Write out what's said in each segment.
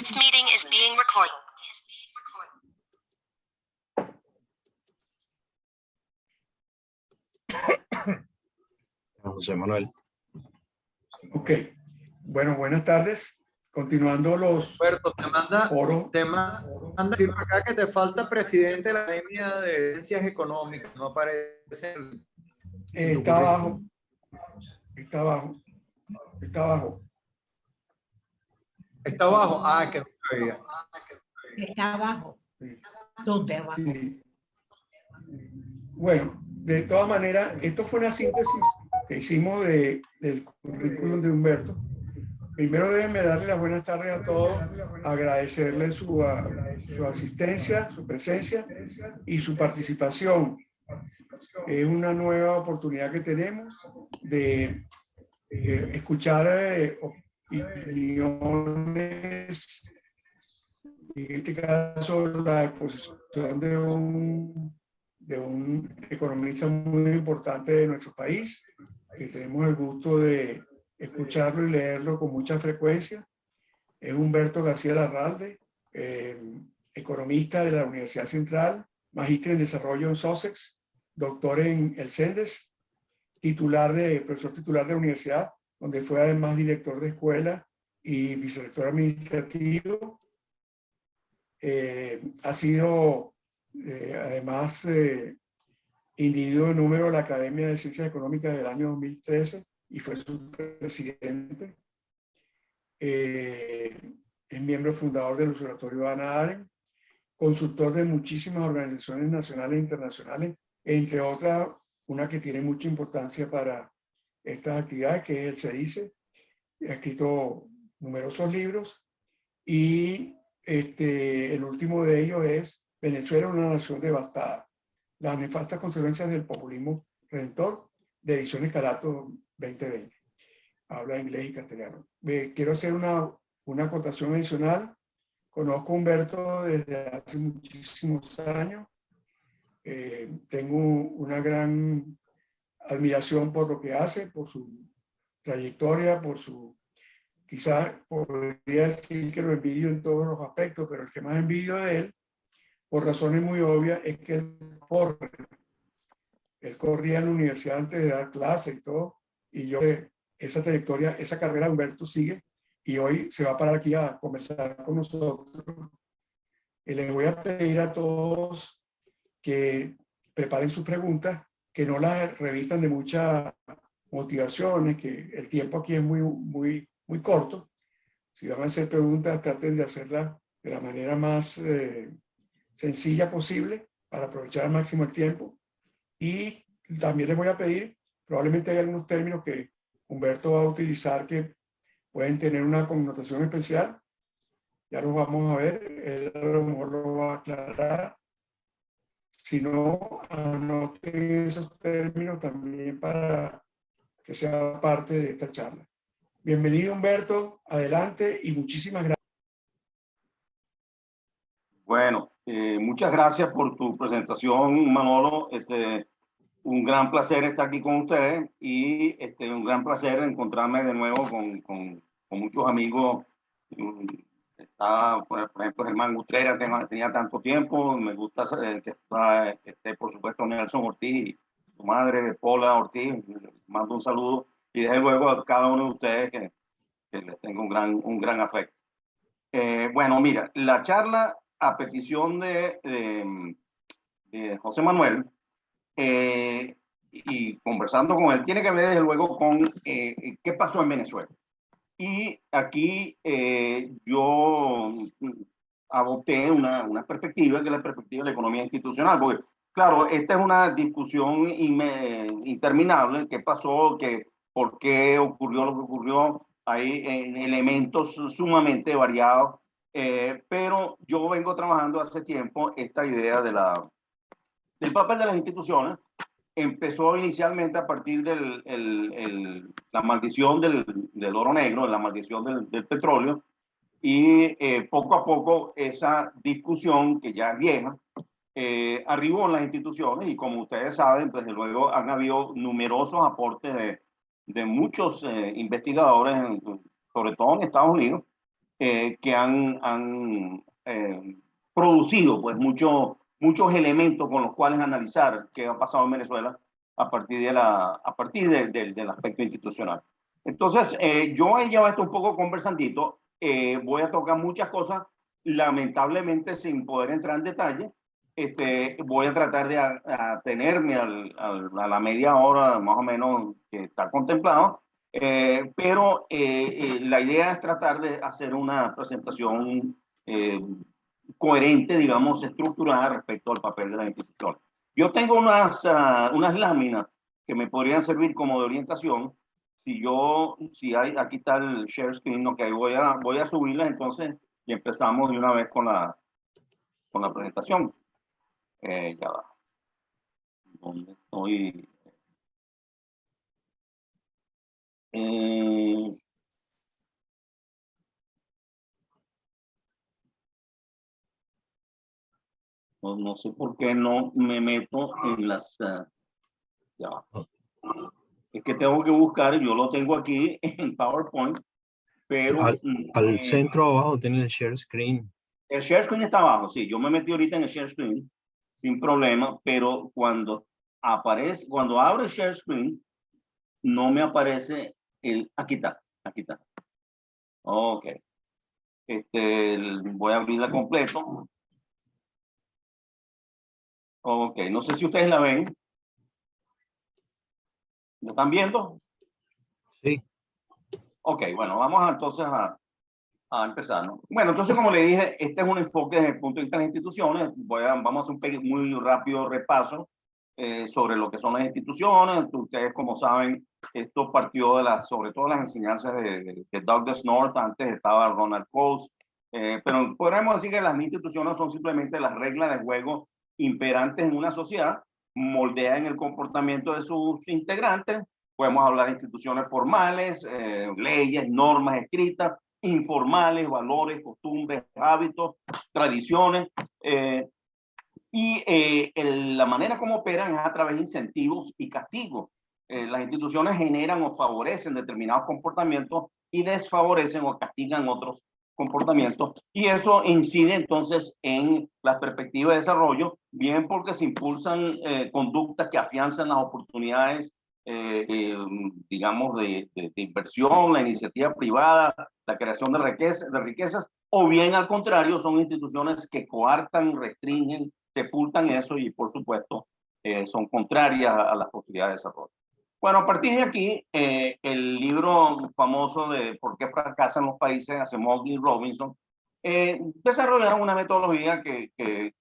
This meeting is being recorded. José Manuel. Ok. Bueno, buenas tardes. Continuando los Roberto, foros. te manda decir acá que te falta presidente de la Academia de Ciencias Económicas. No aparece en tu Está currículum. abajo. Está abajo. Está abajo. Está abajo. Ah, que no se veía. Está abajo. Sí. ¿Dónde abajo? Sí. Bueno, de todas maneras, esto fue una síntesis que hicimos del currículum de Humberto. Primero déjenme darle las buenas tardes a todos, agradecerle su asistencia, su presencia y su participación. Es una nueva oportunidad que tenemos de escuchar opiniones, en este caso la exposición de un economista muy importante de nuestro país, que tenemos el gusto de escucharlo y leerlo con mucha frecuencia. Es Humberto García Larralde, economista de la Universidad Central, magíster en desarrollo en Sussex, doctor en el CENDES, profesor titular de la universidad, donde fue además director de escuela y vicerrector administrativo. Ha sido además individuo de número de la Academia de Ciencias Económicas del año 2013 y fue su presidente. Es miembro fundador del Observatorio Hannah Arendt, consultor de muchísimas organizaciones nacionales e internacionales, entre otras, una que tiene mucha importancia para estas actividades, que es el CEDICE. Ha escrito numerosos libros y el último de ellos es Venezuela, una nación devastada: las nefastas consecuencias del populismo redentor, de Ediciones Carato 2020. Habla inglés y castellano. Quiero hacer una acotación adicional. Conozco a Humberto desde hace muchísimos años. Tengo una gran admiración por lo que hace, por su trayectoria, quizás podría decir que lo envidio en todos los aspectos, pero el que más envidio de él, por razones muy obvias, es que él corría en la universidad antes de dar clases y todo, y yo esa trayectoria, esa carrera de Humberto sigue, y hoy se va a parar aquí a conversar con nosotros. Y les voy a pedir a todos que preparen sus preguntas, que no las revistan de muchas motivaciones, que el tiempo aquí es muy corto. Si van a hacer preguntas, traten de hacerlas de la manera más sencilla posible para aprovechar al máximo el tiempo. Y también les voy a pedir, probablemente hay algunos términos que Humberto va a utilizar que pueden tener una connotación especial. Ya los vamos a ver, él a lo mejor lo va a aclarar. Si no, anoten esos términos también para que sea parte de esta charla. Bienvenido, Humberto, adelante y muchísimas gracias. Bueno, muchas gracias por tu presentación, Manolo. Un gran placer estar aquí con ustedes y un gran placer encontrarme de nuevo con muchos amigos. Está, por ejemplo, Germán Gutrera, que no tenía tanto tiempo. Me gusta que está, por supuesto, Nelson Ortiz y su madre, Paula Ortiz. Les mando un saludo y desde luego a cada uno de ustedes que les tengo un gran afecto. Bueno, mira, la charla a petición de José Manuel, y conversando con él, tiene que ver desde luego con qué pasó en Venezuela. Y aquí yo adopté una perspectiva, que es la perspectiva de la economía institucional, porque claro, esta es una discusión interminable: qué pasó, por qué ocurrió lo que ocurrió. Hay elementos sumamente variados, pero yo vengo trabajando hace tiempo esta idea del papel de las instituciones. Empezó inicialmente a partir de la maldición del oro negro, la maldición del petróleo, y poco a poco esa discusión, que ya es vieja, arribó en las instituciones, y como ustedes saben, pues luego han habido numerosos aportes de muchos investigadores, sobre todo en Estados Unidos, que han producido pues muchos elementos con los cuales analizar qué ha pasado en Venezuela a partir del aspecto institucional. Entonces, yo he llevado esto un poco conversandito. Voy a tocar muchas cosas, lamentablemente sin poder entrar en detalle. Voy a tratar de atenerme a la media hora más o menos que está contemplado, pero la idea es tratar de hacer una presentación coherente, digamos, estructurada respecto al papel de la institución. Yo tengo unas láminas que me podrían servir como de orientación. Si hay, aquí está el share screen, ok, voy a subirlas entonces y empezamos de una vez con la presentación. Ya va. ¿Dónde estoy? No sé por qué no me meto en las... ya va. Es que tengo que buscar, yo lo tengo aquí en PowerPoint, pero... Al centro abajo tiene el share screen. El share screen está abajo, sí. Yo me metí ahorita en el share screen sin problema, pero cuando abre el share screen, no me aparece aquí está. Ok. Voy a abrirla completo. Ok, no sé si ustedes la ven. ¿La están viendo? Sí. Ok, bueno, vamos entonces a empezar, ¿no? Bueno, entonces, como le dije, este es un enfoque desde el punto de vista de las instituciones. Vamos a hacer un muy rápido repaso sobre lo que son las instituciones. Ustedes, como saben, esto partió sobre todo las enseñanzas de Douglas North. Antes estaba Ronald Coase, pero podríamos decir que las instituciones son simplemente las reglas de juego imperantes en una sociedad, moldean el comportamiento de sus integrantes. Podemos hablar de instituciones formales, leyes, normas escritas, informales, valores, costumbres, hábitos, tradiciones, la manera como operan es a través de incentivos y castigos. Las instituciones generan o favorecen determinados comportamientos y desfavorecen o castigan otros comportamientos, y eso incide entonces en la perspectiva de desarrollo, bien porque se impulsan conductas que afianzan las oportunidades digamos, de inversión, la iniciativa privada, la creación de riquezas, o bien al contrario, son instituciones que coartan, restringen, sepultan eso y, por supuesto, son contrarias a las posibilidades de desarrollo. Bueno, a partir de aquí, el libro famoso de ¿Por qué fracasan los países? Asimov y Robinson desarrollaron una metodología que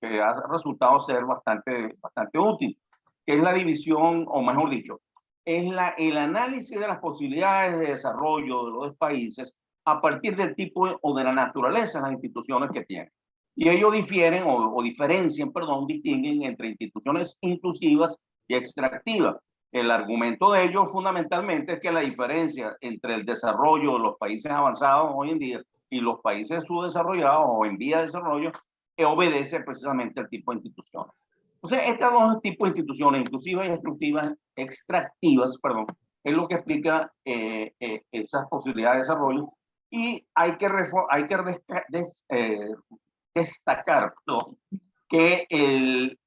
ha resultado ser bastante útil, que es la división, o mejor dicho, es el análisis de las posibilidades de desarrollo de los países a partir del tipo o de la naturaleza de las instituciones que tienen. Y ellos difieren o diferencian, distinguen entre instituciones inclusivas y extractivas. El argumento de ellos fundamentalmente es que la diferencia entre el desarrollo de los países avanzados hoy en día y los países subdesarrollados o en vía de desarrollo obedece precisamente al tipo de instituciones. Entonces, estos dos tipos de instituciones, inclusivas y extractivas, es lo que explica esas posibilidades de desarrollo. Y hay que destacar que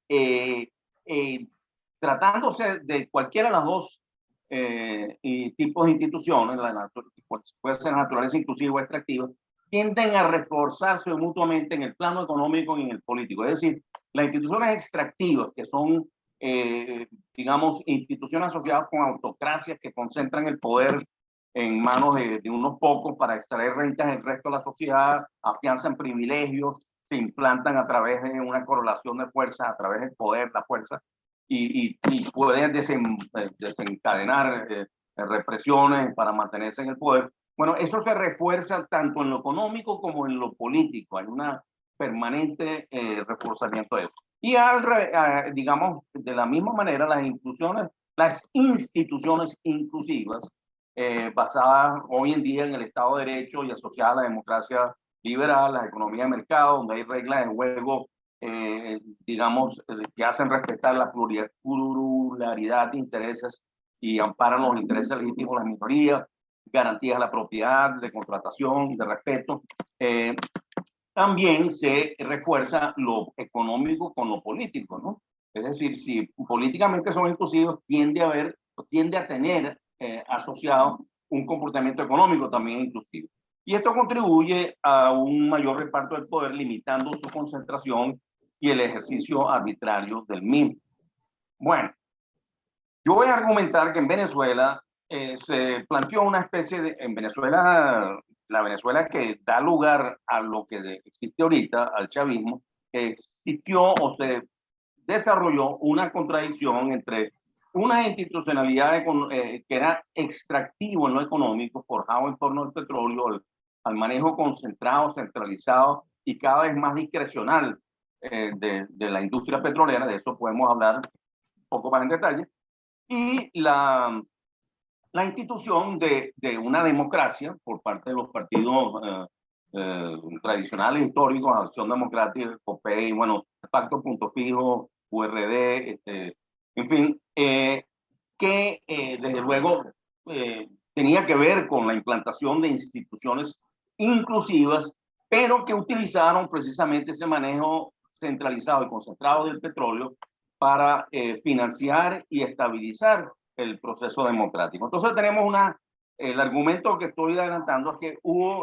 tratándose de cualquiera de las dos tipos de instituciones, puede ser naturaleza inclusiva o extractiva, tienden a reforzarse mutuamente en el plano económico y en el político. Es decir, las instituciones extractivas, que son, digamos, instituciones asociadas con autocracias que concentran el poder en manos de unos pocos para extraer rentas del resto de la sociedad, afianzan privilegios, se implantan a través de una correlación de fuerzas, a través del poder, la fuerza, y pueden desencadenar represiones para mantenerse en el poder. Bueno, eso se refuerza tanto en lo económico como en lo político. Hay una permanente reforzamiento de eso. Y digamos, de la misma manera, las instituciones inclusivas, basadas hoy en día en el Estado de Derecho y asociadas a la democracia liberal, la economía de mercado, donde hay reglas de juego, digamos, que hacen respetar la pluralidad de intereses y amparan los intereses legítimos de las minorías, garantías de la propiedad, de contratación, de respeto. también se refuerza lo económico con lo político, ¿no? Es decir, si políticamente son inclusivos, tiende a tener asociado un comportamiento económico también inclusivo. Y esto contribuye a un mayor reparto del poder, limitando su concentración y el ejercicio arbitrario del mismo. Bueno, yo voy a argumentar que en Venezuela se planteó una especie de, en Venezuela, la Venezuela que da lugar a lo que existe ahorita, al chavismo, existió o se desarrolló una contradicción entre una institucionalidad que era extractivo en lo económico, forjado en torno al petróleo, al manejo concentrado, centralizado y cada vez más discrecional de la industria petrolera. De eso podemos hablar un poco más en detalle. Y la institución de una democracia por parte de los partidos tradicionales, históricos, Acción Democrática, COPEI, bueno, Pacto Punto Fijo, URD, en fin, que desde luego tenía que ver con la implantación de instituciones inclusivas, pero que utilizaron precisamente ese manejo centralizado y concentrado del petróleo para financiar y estabilizar el proceso democrático. Entonces tenemos el argumento que estoy adelantando es que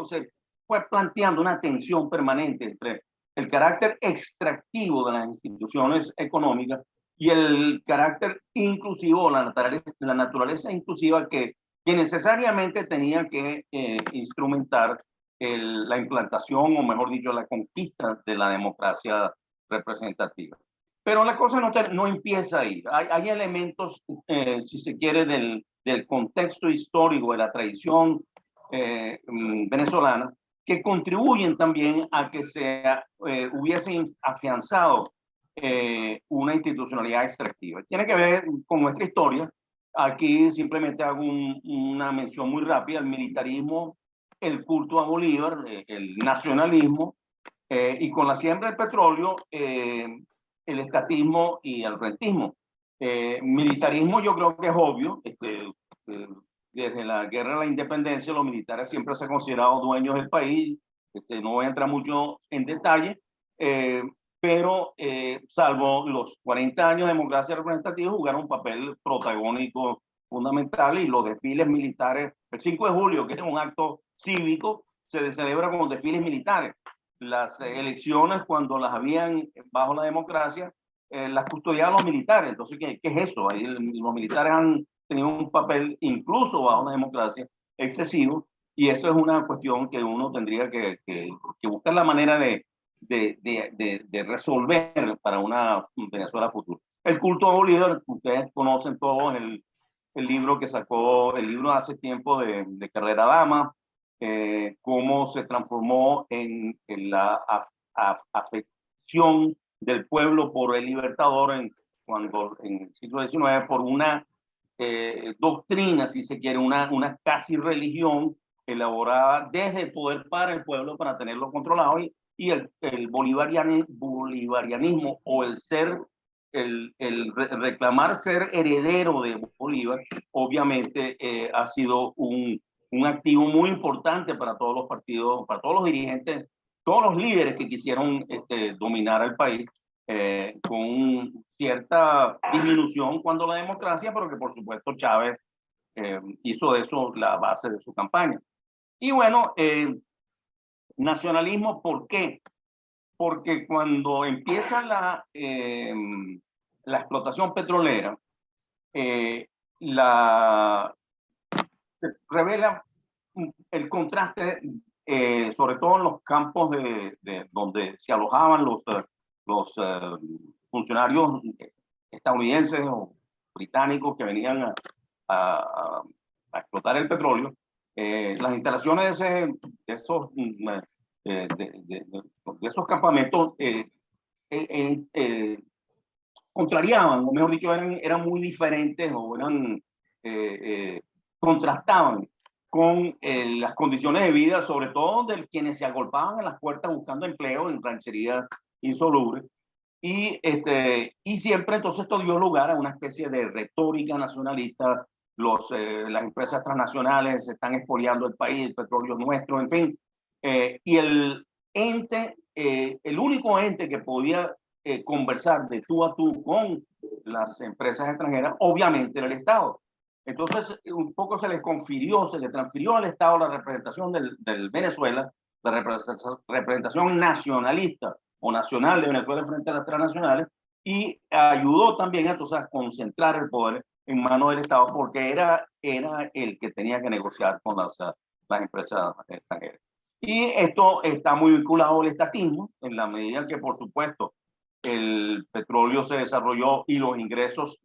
se fue planteando una tensión permanente entre el carácter extractivo de las instituciones económicas y el carácter inclusivo, la naturaleza inclusiva que necesariamente tenía que instrumentar la implantación, o mejor dicho, la conquista de la democracia representativa. Pero la cosa no empieza ahí. Hay elementos, si se quiere, del contexto histórico, de la tradición venezolana, que contribuyen también a que se hubiese afianzado una institucionalidad extractiva. Tiene que ver con nuestra historia. Aquí simplemente hago una mención muy rápida: el militarismo, el culto a Bolívar, el nacionalismo, y con la siembra del petróleo, el estatismo y el rentismo. Militarismo yo creo que es obvio. Desde la guerra de la independencia, los militares siempre se han considerado dueños del país. No voy a entrar mucho en detalle, pero salvo los 40 años de democracia representativa, jugaron un papel protagónico fundamental, y los desfiles militares, el 5 de julio, que es un acto cívico, se celebra con desfiles militares. Las elecciones, cuando las habían bajo la democracia, las custodiaban los militares. Entonces, ¿qué es eso? Ahí los militares han tenido un papel, incluso bajo la democracia, excesivo, y eso es una cuestión que uno tendría que buscar la manera de resolver para una Venezuela futura. El culto a Bolívar, ustedes conocen todos el libro que sacó, el libro hace tiempo de Carrera Dama, cómo se transformó en la afección del pueblo por el Libertador cuando en el siglo XIX, por una doctrina, si se quiere, una casi religión elaborada desde el poder para el pueblo para tenerlo controlado, y el bolivarianismo, o el reclamar ser heredero de Bolívar, obviamente ha sido un activo muy importante para todos los partidos, para todos los dirigentes, todos los líderes que quisieron dominar el país, con cierta disminución cuando la democracia, pero que por supuesto Chávez hizo de eso la base de su campaña. Y bueno, nacionalismo, ¿por qué? Porque cuando empieza la explotación petrolera, se revela el contraste, sobre todo en los campos donde se alojaban los funcionarios estadounidenses o británicos que venían a explotar el petróleo. Las instalaciones de esos campamentos contrariaban, o mejor dicho, eran muy diferentes, o contrastaban con las condiciones de vida, sobre todo de quienes se agolpaban en las puertas buscando empleo en rancherías insalubres. Y siempre entonces esto dio lugar a una especie de retórica nacionalista. Las empresas transnacionales se están expoliando el país, el petróleo es nuestro, en fin. Y el ente, el único ente que podía conversar de tú a tú con las empresas extranjeras, obviamente era el Estado. Entonces, un poco se le transfirió al Estado la representación del Venezuela, la representación nacionalista o nacional de Venezuela frente a las transnacionales, y ayudó también entonces a concentrar el poder en manos del Estado, porque era el que tenía que negociar con las empresas extranjeras. Y esto está muy vinculado al estatismo, en la medida que, por supuesto, el petróleo se desarrolló y los ingresos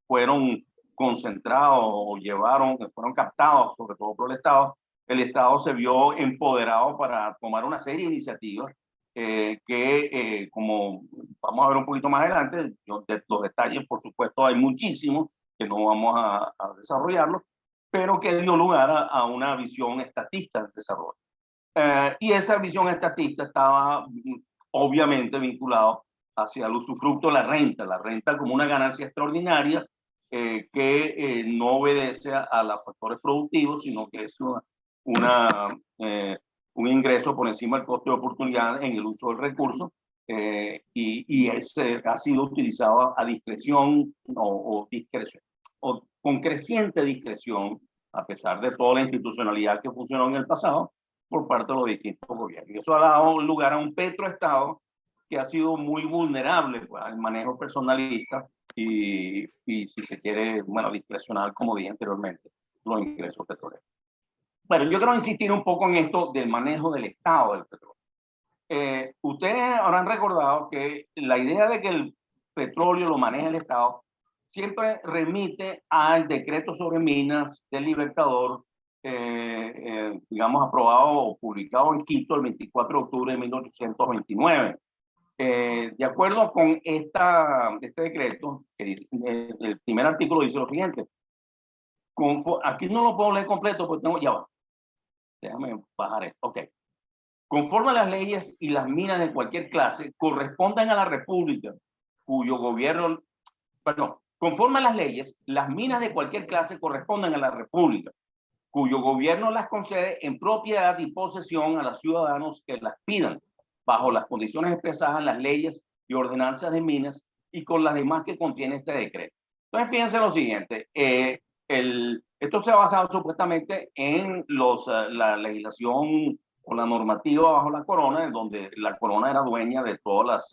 fueron concentrados o fueron captados, sobre todo por el Estado se vio empoderado para tomar una serie de iniciativas como vamos a ver un poquito más adelante, los detalles, por supuesto, hay muchísimos que no vamos a desarrollarlos, pero que dio lugar a una visión estatista del desarrollo. Y esa visión estatista estaba obviamente vinculado hacia el usufructo de la renta como una ganancia extraordinaria que no obedece a los factores productivos, sino que es un ingreso por encima del costo de oportunidad en el uso del recurso, y ha sido utilizado a discreción o con creciente discreción, a pesar de toda la institucionalidad que funcionó en el pasado, por parte de los distintos gobiernos. Y eso ha dado lugar a un petroestado que ha sido muy vulnerable pues, al manejo personalista y, si se quiere, bueno, discrecional, como dije anteriormente, los ingresos petroleros. Bueno, yo quiero insistir un poco en esto del manejo del Estado del petróleo. Ustedes habrán recordado que la idea de que el petróleo lo maneja el Estado siempre remite al decreto sobre minas del Libertador, digamos, aprobado o publicado en Quito el 24 de octubre de 1829. De acuerdo con este decreto, que dice, el primer artículo dice lo siguiente. Aquí no lo puedo leer completo porque tengo, ya va. Déjame bajar esto. Ok. Conforme a las leyes y las minas de cualquier clase corresponden a la República, cuyo gobierno, perdón, conforme a las leyes, las minas de cualquier clase corresponden a la República, cuyo gobierno las concede en propiedad y posesión a los ciudadanos que las pidan, bajo las condiciones expresadas en las leyes y ordenanzas de minas y con las demás que contiene este decreto. Entonces, fíjense lo siguiente, esto se ha basado supuestamente en la legislación o la normativa bajo la corona, en donde la corona era dueña de todas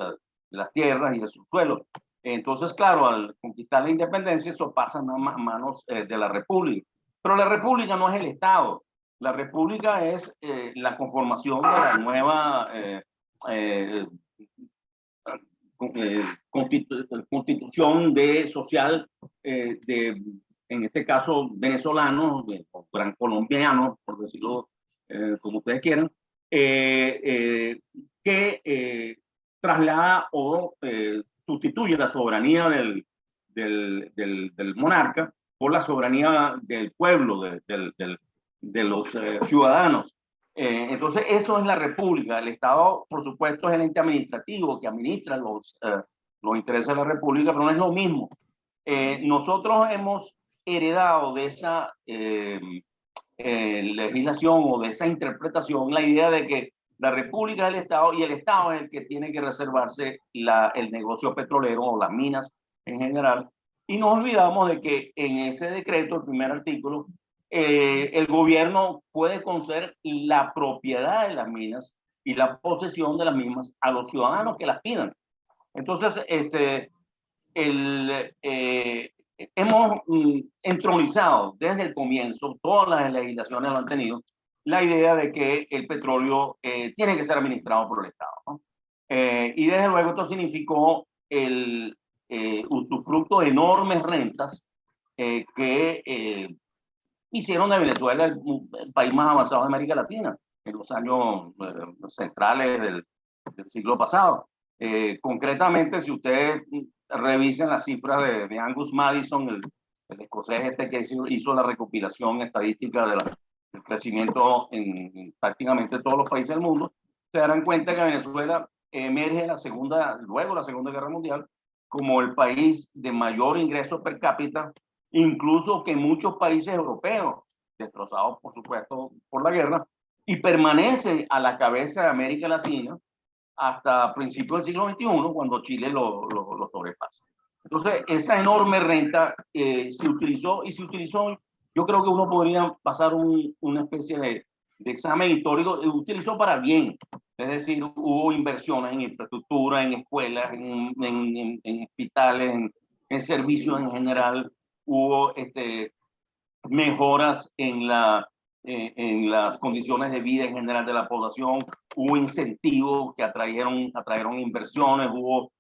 las tierras y de sus suelos. Entonces, claro, al conquistar la independencia, eso pasa a manos de la República. Pero la República no es el Estado. La República es la conformación de la nueva constitución social en este caso, venezolanos, gran colombianos, por decirlo como ustedes quieran, que traslada o sustituye la soberanía del monarca por la soberanía del pueblo, de los ciudadanos. Entonces, eso es la República. El Estado, por supuesto, es el ente administrativo que administra los intereses de la República, pero no es lo mismo. Nosotros hemos heredado de esa legislación o de esa interpretación la idea de que la República es el Estado y el Estado es el que tiene que reservarse el negocio petrolero o las minas en general. Y nos olvidamos de que en ese decreto, el primer artículo, el gobierno puede conceder la propiedad de las minas y la posesión de las mismas a los ciudadanos que las pidan. Entonces, hemos entronizado desde el comienzo, todas las legislaciones lo han tenido, la idea de que el petróleo tiene que ser administrado por el Estado, ¿no? Y desde luego esto significó el usufructo de enormes rentas que hicieron de Venezuela el país más avanzado de América Latina en los años centrales del siglo pasado. Concretamente, si ustedes revisen las cifras de Angus Maddison, el escocés este que hizo la recopilación estadística del crecimiento en prácticamente todos los países del mundo, se darán cuenta que Venezuela emerge luego la Segunda Guerra Mundial como el país de mayor ingreso per cápita, incluso que muchos países europeos, destrozados por supuesto por la guerra, y permanece a la cabeza de América Latina hasta principios del siglo XXI, cuando Chile lo sobrepasa. Entonces, esa enorme renta se utilizó, yo creo que uno podría pasar una especie de examen histórico, utilizó para bien. Es decir, hubo inversiones en infraestructura, en escuelas, en hospitales, en servicios en general. Hubo mejoras en las condiciones de vida en general de la población. Hubo incentivos que atrajeron inversiones. Hubo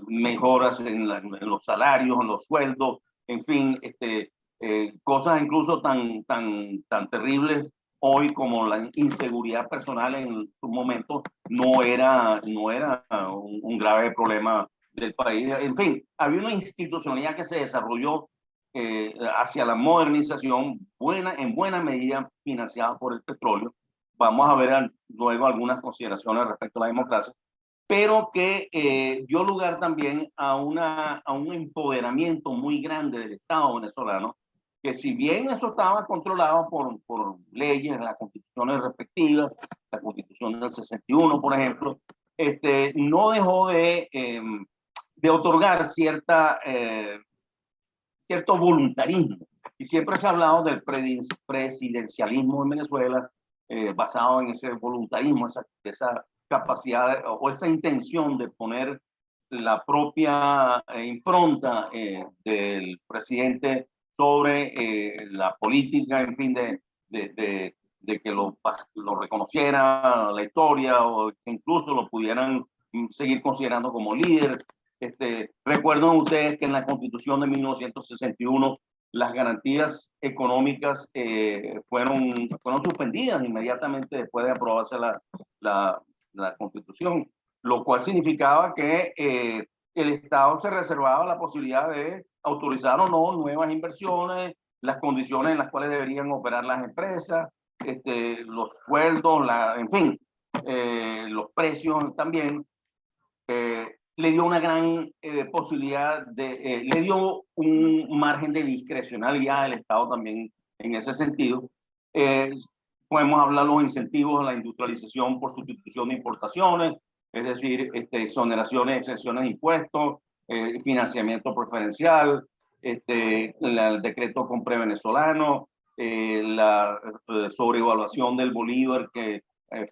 mejoras en los salarios, en los sueldos, en fin, cosas incluso tan terribles hoy como la inseguridad personal en su momento no era un grave problema del país. En fin, había una institucionalidad que se desarrolló hacia la modernización, en buena medida financiada por el petróleo. Vamos a ver luego algunas consideraciones respecto a la democracia, pero que dio lugar también a un empoderamiento muy grande del Estado venezolano, que si bien eso estaba controlado por leyes, las constituciones respectivas, la constitución del 61, por ejemplo, no dejó de otorgar cierto voluntarismo. Y siempre se ha hablado del presidencialismo en Venezuela, basado en ese voluntarismo, esa capacidad o esa intención de poner la propia impronta del presidente sobre la política, en fin, de que lo reconociera la historia o que incluso lo pudieran seguir considerando como líder. Recuerden ustedes que en la Constitución de 1961 las garantías económicas fueron suspendidas inmediatamente después de aprobarse la Constitución, lo cual significaba que el Estado se reservaba la posibilidad de autorizar o no nuevas inversiones, las condiciones en las cuales deberían operar las empresas, los sueldos, en fin, los precios también. Le dio una gran posibilidad, le dio un margen de discrecionalidad al Estado también en ese sentido. Podemos hablar de los incentivos a la industrialización por sustitución de importaciones, es decir, exoneraciones, exenciones de impuestos, financiamiento preferencial, el decreto compre venezolano, la sobrevaluación del bolívar que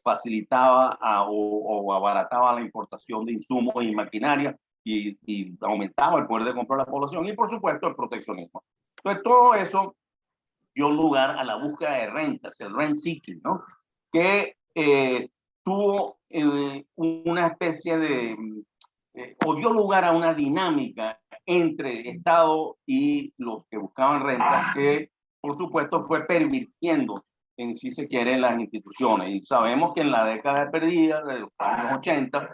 facilitaba o abarataba la importación de insumos y maquinaria y aumentaba el poder de compra de la población, y por supuesto el proteccionismo. Entonces todo eso dio lugar a la búsqueda de rentas, el rent seeking, ¿no? Que tuvo una especie de o dio lugar a una dinámica entre Estado y los que buscaban rentas que por supuesto fue pervirtiendo en, si se quiere, las instituciones. Y sabemos que en la década perdida de los años 80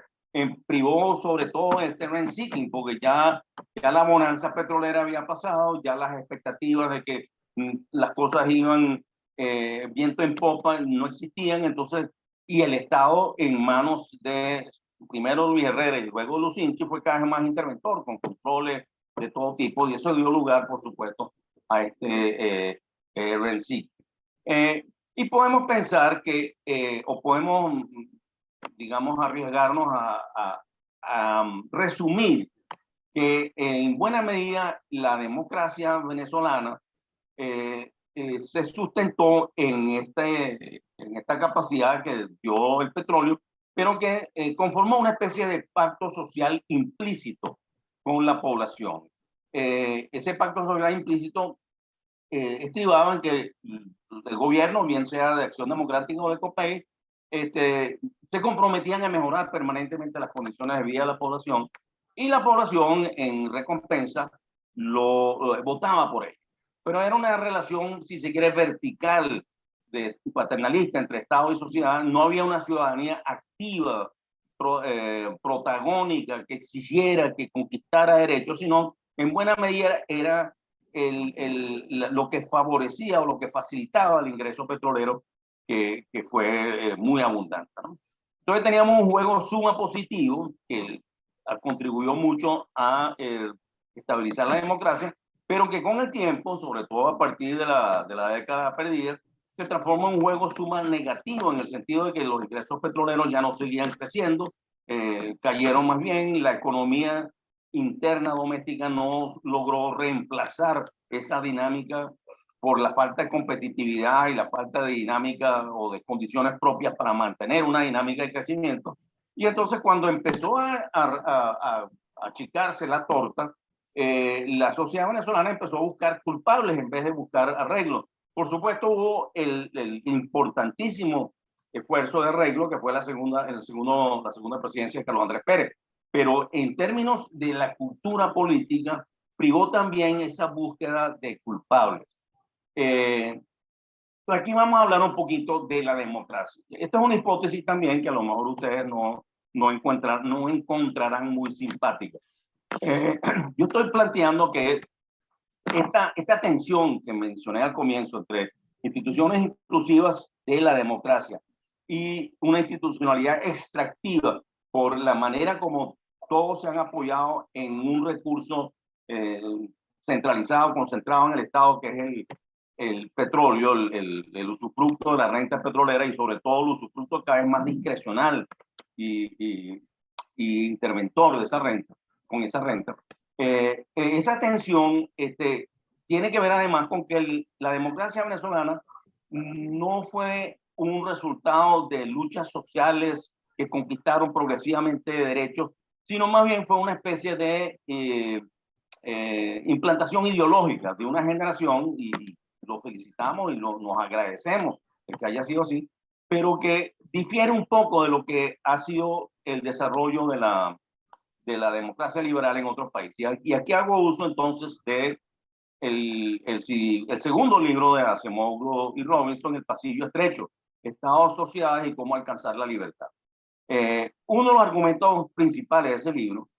privó sobre todo rent seeking, porque ya la bonanza petrolera había pasado, ya las expectativas de que las cosas iban viento en popa no existían. Entonces, y el Estado en manos de primero Luis Herrera y luego Lucinchi fue cada vez más interventor, con controles de todo tipo, y eso dio lugar, por supuesto, a rent seeking. Y podemos pensar que, o podemos, digamos, arriesgarnos a resumir que en buena medida la democracia venezolana se sustentó en esta capacidad que dio el petróleo, pero que conformó una especie de pacto social implícito con la población. Ese pacto social implícito estribaba en que el gobierno, bien sea de Acción Democrática o de COPEI, se comprometían a mejorar permanentemente las condiciones de vida de la población, y la población en recompensa lo votaba por ello. Pero era una relación, si se quiere, vertical, paternalista entre Estado y sociedad. No había una ciudadanía activa, protagónica, que exigiera, que conquistara derechos, sino en buena medida era lo que favorecía o lo que facilitaba el ingreso petrolero, que fue muy abundante, ¿no? Entonces teníamos un juego suma positivo que contribuyó mucho a estabilizar la democracia, pero que con el tiempo, sobre todo a partir de la década perdida, se transforma en un juego suma negativo en el sentido de que los ingresos petroleros ya no seguían creciendo, cayeron más bien, la economía interna doméstica no logró reemplazar esa dinámica por la falta de competitividad y la falta de dinámica o de condiciones propias para mantener una dinámica de crecimiento. Y entonces cuando empezó a achicarse la torta, la sociedad venezolana empezó a buscar culpables en vez de buscar arreglos. Por supuesto, hubo el importantísimo esfuerzo de arreglo que fue la segunda presidencia de Carlos Andrés Pérez. Pero en términos de la cultura política, privó también esa búsqueda de culpables. Aquí vamos a hablar un poquito de la democracia. Esta es una hipótesis también que a lo mejor ustedes no encontrarán muy simpática. Yo estoy planteando que esta tensión que mencioné al comienzo entre instituciones inclusivas de la democracia y una institucionalidad extractiva por la manera como todos se han apoyado en un recurso centralizado, concentrado en el Estado, que es el petróleo, el usufructo de la renta petrolera y sobre todo el usufructo cada vez más discrecional y interventor de esa renta, con esa renta. Esa tensión tiene que ver además con que la democracia venezolana no fue un resultado de luchas sociales que conquistaron progresivamente derechos, sino más bien fue una especie de implantación ideológica de una generación, y lo felicitamos y nos agradecemos de que haya sido así, pero que difiere un poco de lo que ha sido el desarrollo de la democracia liberal en otros países. Y aquí hago uso entonces de el segundo libro de Acemoglu y Robinson, El pasillo estrecho, Estado, sociedades y cómo alcanzar la libertad. Uno de los argumentos principales de ese libro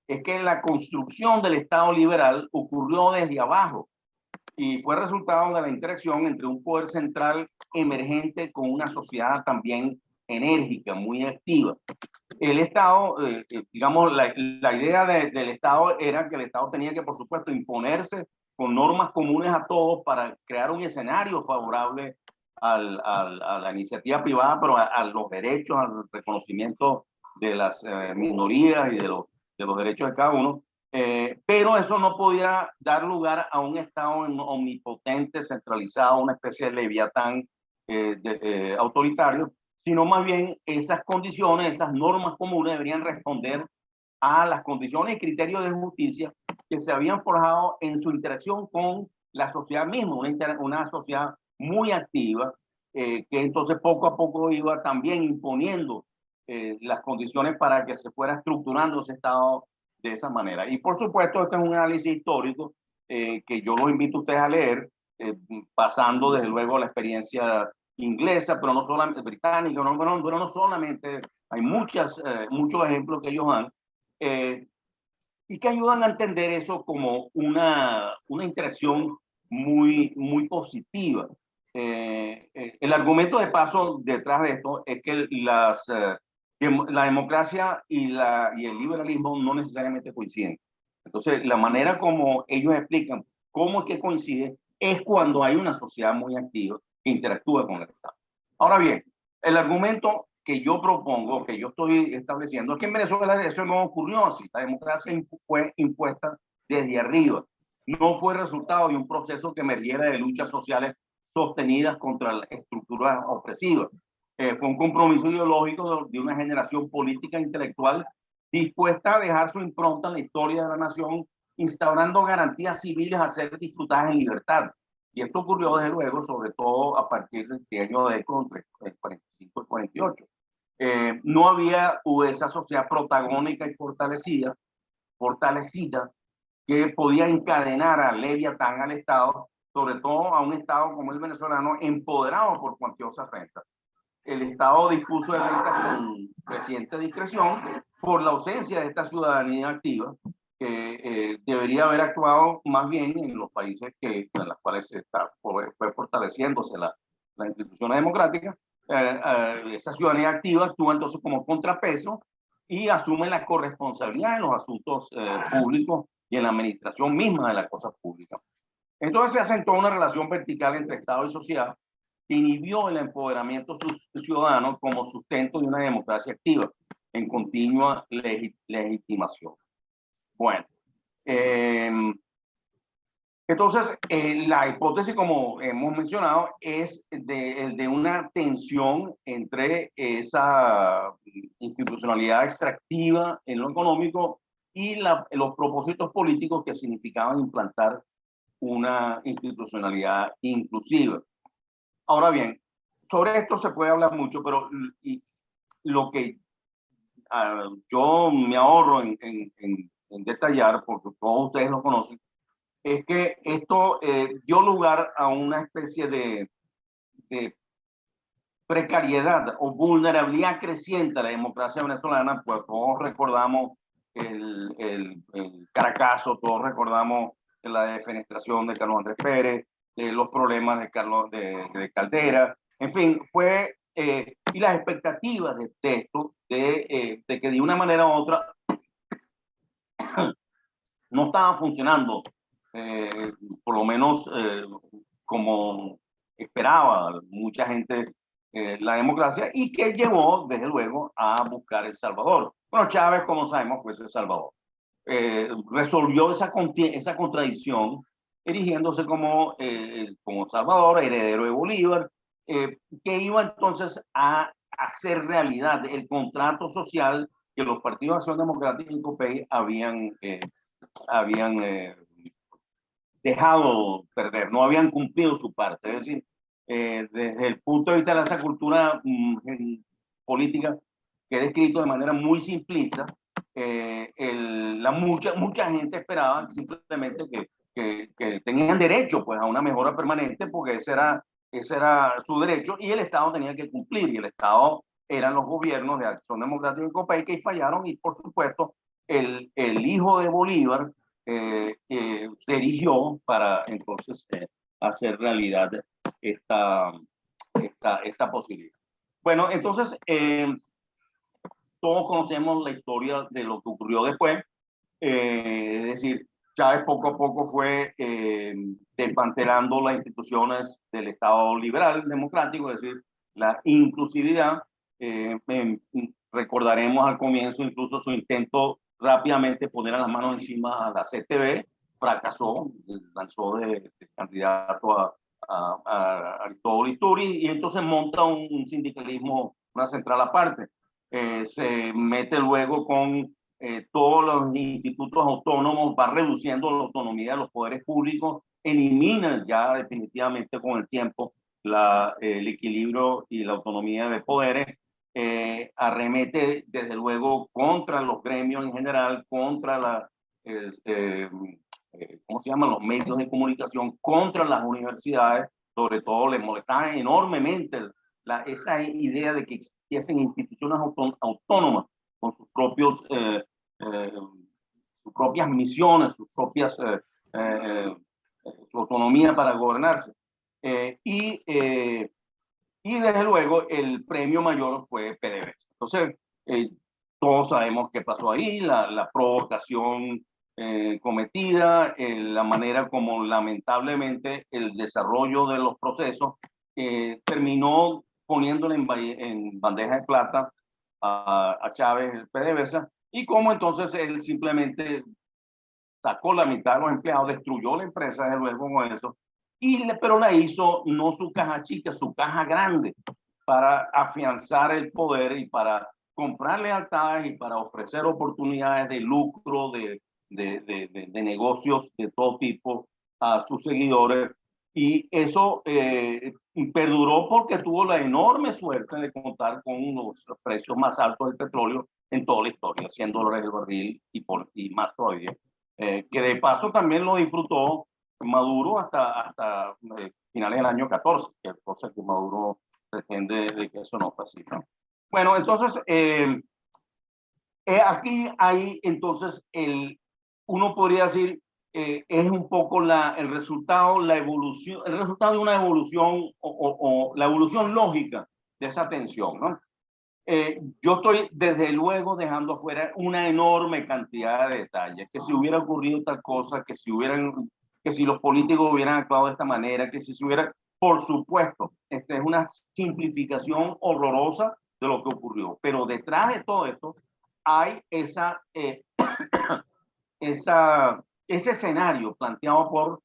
es que la construcción del Estado liberal ocurrió desde abajo y fue resultado de la interacción entre un poder central emergente con una sociedad también enérgica, muy activa. El Estado, digamos, la idea del Estado era que el Estado tenía que, por supuesto, imponerse con normas comunes a todos para crear un escenario favorable a la iniciativa privada, pero a los derechos, al reconocimiento de las minorías y de los derechos de cada uno. Pero eso no podía dar lugar a un Estado omnipotente, centralizado, una especie de leviatán autoritario, sino más bien esas condiciones, esas normas comunes deberían responder a las condiciones y criterios de justicia que se habían forjado en su interacción con la sociedad misma, una sociedad muy activa, que entonces poco a poco iba también imponiendo las condiciones para que se fuera estructurando ese Estado de esa manera. Y por supuesto, este es un análisis histórico que yo los invito a ustedes a leer, pasando desde luego la experiencia inglesa, pero no solamente británica, pero no solamente, hay muchos ejemplos que ellos dan, y que ayudan a entender eso como una interacción muy positiva. El argumento de paso detrás de esto es que la democracia y el liberalismo no necesariamente coinciden. Entonces, la manera como ellos explican cómo es que coincide es cuando hay una sociedad muy activa que interactúa con el Estado. Ahora bien, el argumento que yo propongo, que yo estoy estableciendo, es que en Venezuela eso no ocurrió así. La democracia fue impuesta desde arriba. No fue resultado de un proceso que emergiera de luchas sociales sostenidas contra las estructuras opresivas. Fue un compromiso ideológico de una generación política e intelectual dispuesta a dejar su impronta en la historia de la nación, instaurando garantías civiles a ser disfrutadas en libertad. Y esto ocurrió, desde luego, sobre todo a partir del año de 45 y 48. No había esa sociedad protagónica y fortalecida que podía encadenar a Leviatán al Estado, sobre todo a un Estado como el venezolano, empoderado por cuantiosas rentas. El Estado dispuso de rentas con creciente discreción por la ausencia de esta ciudadanía activa, que debería haber actuado más bien en los países en los cuales fue fortaleciéndose la institución democrática. Esa ciudadanía activa actúa entonces como contrapeso y asume la corresponsabilidad en los asuntos públicos y en la administración misma de las cosas públicas. Entonces se asentó una relación vertical entre Estado y sociedad que inhibió el empoderamiento ciudadano como sustento de una democracia activa en continua legitimación. Bueno, entonces la hipótesis, como hemos mencionado, es de una tensión entre esa institucionalidad extractiva en lo económico y los propósitos políticos que significaban implantar una institucionalidad inclusiva. Ahora bien, sobre esto se puede hablar mucho, pero lo que yo me ahorro en detallar, porque todos ustedes lo conocen, es que esto dio lugar a una especie de precariedad o vulnerabilidad creciente a la democracia venezolana, pues todos recordamos el Caracazo, todos recordamos la defenestración de Carlos Andrés Pérez, los problemas de Caldera, en fin, fue, y las expectativas de esto, de que de una manera u otra no estaba funcionando, por lo menos como esperaba mucha gente la democracia, y que llevó, desde luego, a buscar El Salvador. Bueno, Chávez, como sabemos, fue El Salvador. Resolvió esa contradicción, erigiéndose como Salvador, heredero de Bolívar, que iba entonces a hacer realidad el contrato social que los partidos de Acción Democrática y COPEI habían dejado perder, no habían cumplido su parte. Es decir, desde el punto de vista de esa cultura política que he descrito de manera muy simplista, mucha gente esperaba simplemente que tenían derecho, pues, a una mejora permanente, porque ese era su derecho, y el Estado tenía que cumplir, y el Estado eran los gobiernos de Acción Democrática y COPEI que fallaron, y por supuesto el hijo de Bolívar se erigió para entonces hacer realidad esta posibilidad. Bueno, entonces todos conocemos la historia de lo que ocurrió después, es decir, Chávez poco a poco fue desmantelando las instituciones del Estado liberal democrático, es decir, la inclusividad. Recordaremos al comienzo incluso su intento rápidamente poner las manos encima a la CTV, fracasó, lanzó de candidato a Aristóbulo Isturi, y entonces monta un sindicalismo, una central aparte. Se mete luego con todos los institutos autónomos, va reduciendo la autonomía de los poderes públicos, elimina ya definitivamente con el tiempo el equilibrio y la autonomía de poderes, arremete desde luego contra los gremios en general, contra ¿cómo se llaman? Los medios de comunicación, contra las universidades. Sobre todo le molestaba enormemente esa idea de que existiesen instituciones autónomas con sus propias misiones, su autonomía para gobernarse. Y desde luego el premio mayor fue PDVSA. Entonces, todos sabemos qué pasó ahí, la provocación cometida, la manera como lamentablemente el desarrollo de los procesos terminó poniéndole en bandeja de plata a Chávez, el PDVSA, y cómo entonces él simplemente sacó la mitad de los empleados, destruyó la empresa desde luego con eso, pero la hizo no su caja chica, su caja grande, para afianzar el poder y para comprar lealtades y para ofrecer oportunidades de lucro, de negocios de todo tipo a sus seguidores. Y eso perduró porque tuvo la enorme suerte de contar con los precios más altos del petróleo en toda la historia, $100 el barril y más todavía, que de paso también lo disfrutó Maduro hasta finales del año 14, que cosa que Maduro pretende de que eso no fue así, ¿no? Bueno, entonces aquí hay entonces uno podría decir es un poco el resultado de una evolución o la evolución lógica de esa tensión, ¿no? Yo estoy desde luego dejando afuera una enorme cantidad de detalles, que si hubiera ocurrido tal cosa, que si los políticos hubieran actuado de esta manera, que si se hubiera, Por supuesto, esta es una simplificación horrorosa de lo que ocurrió, pero detrás de todo esto hay ese escenario planteado por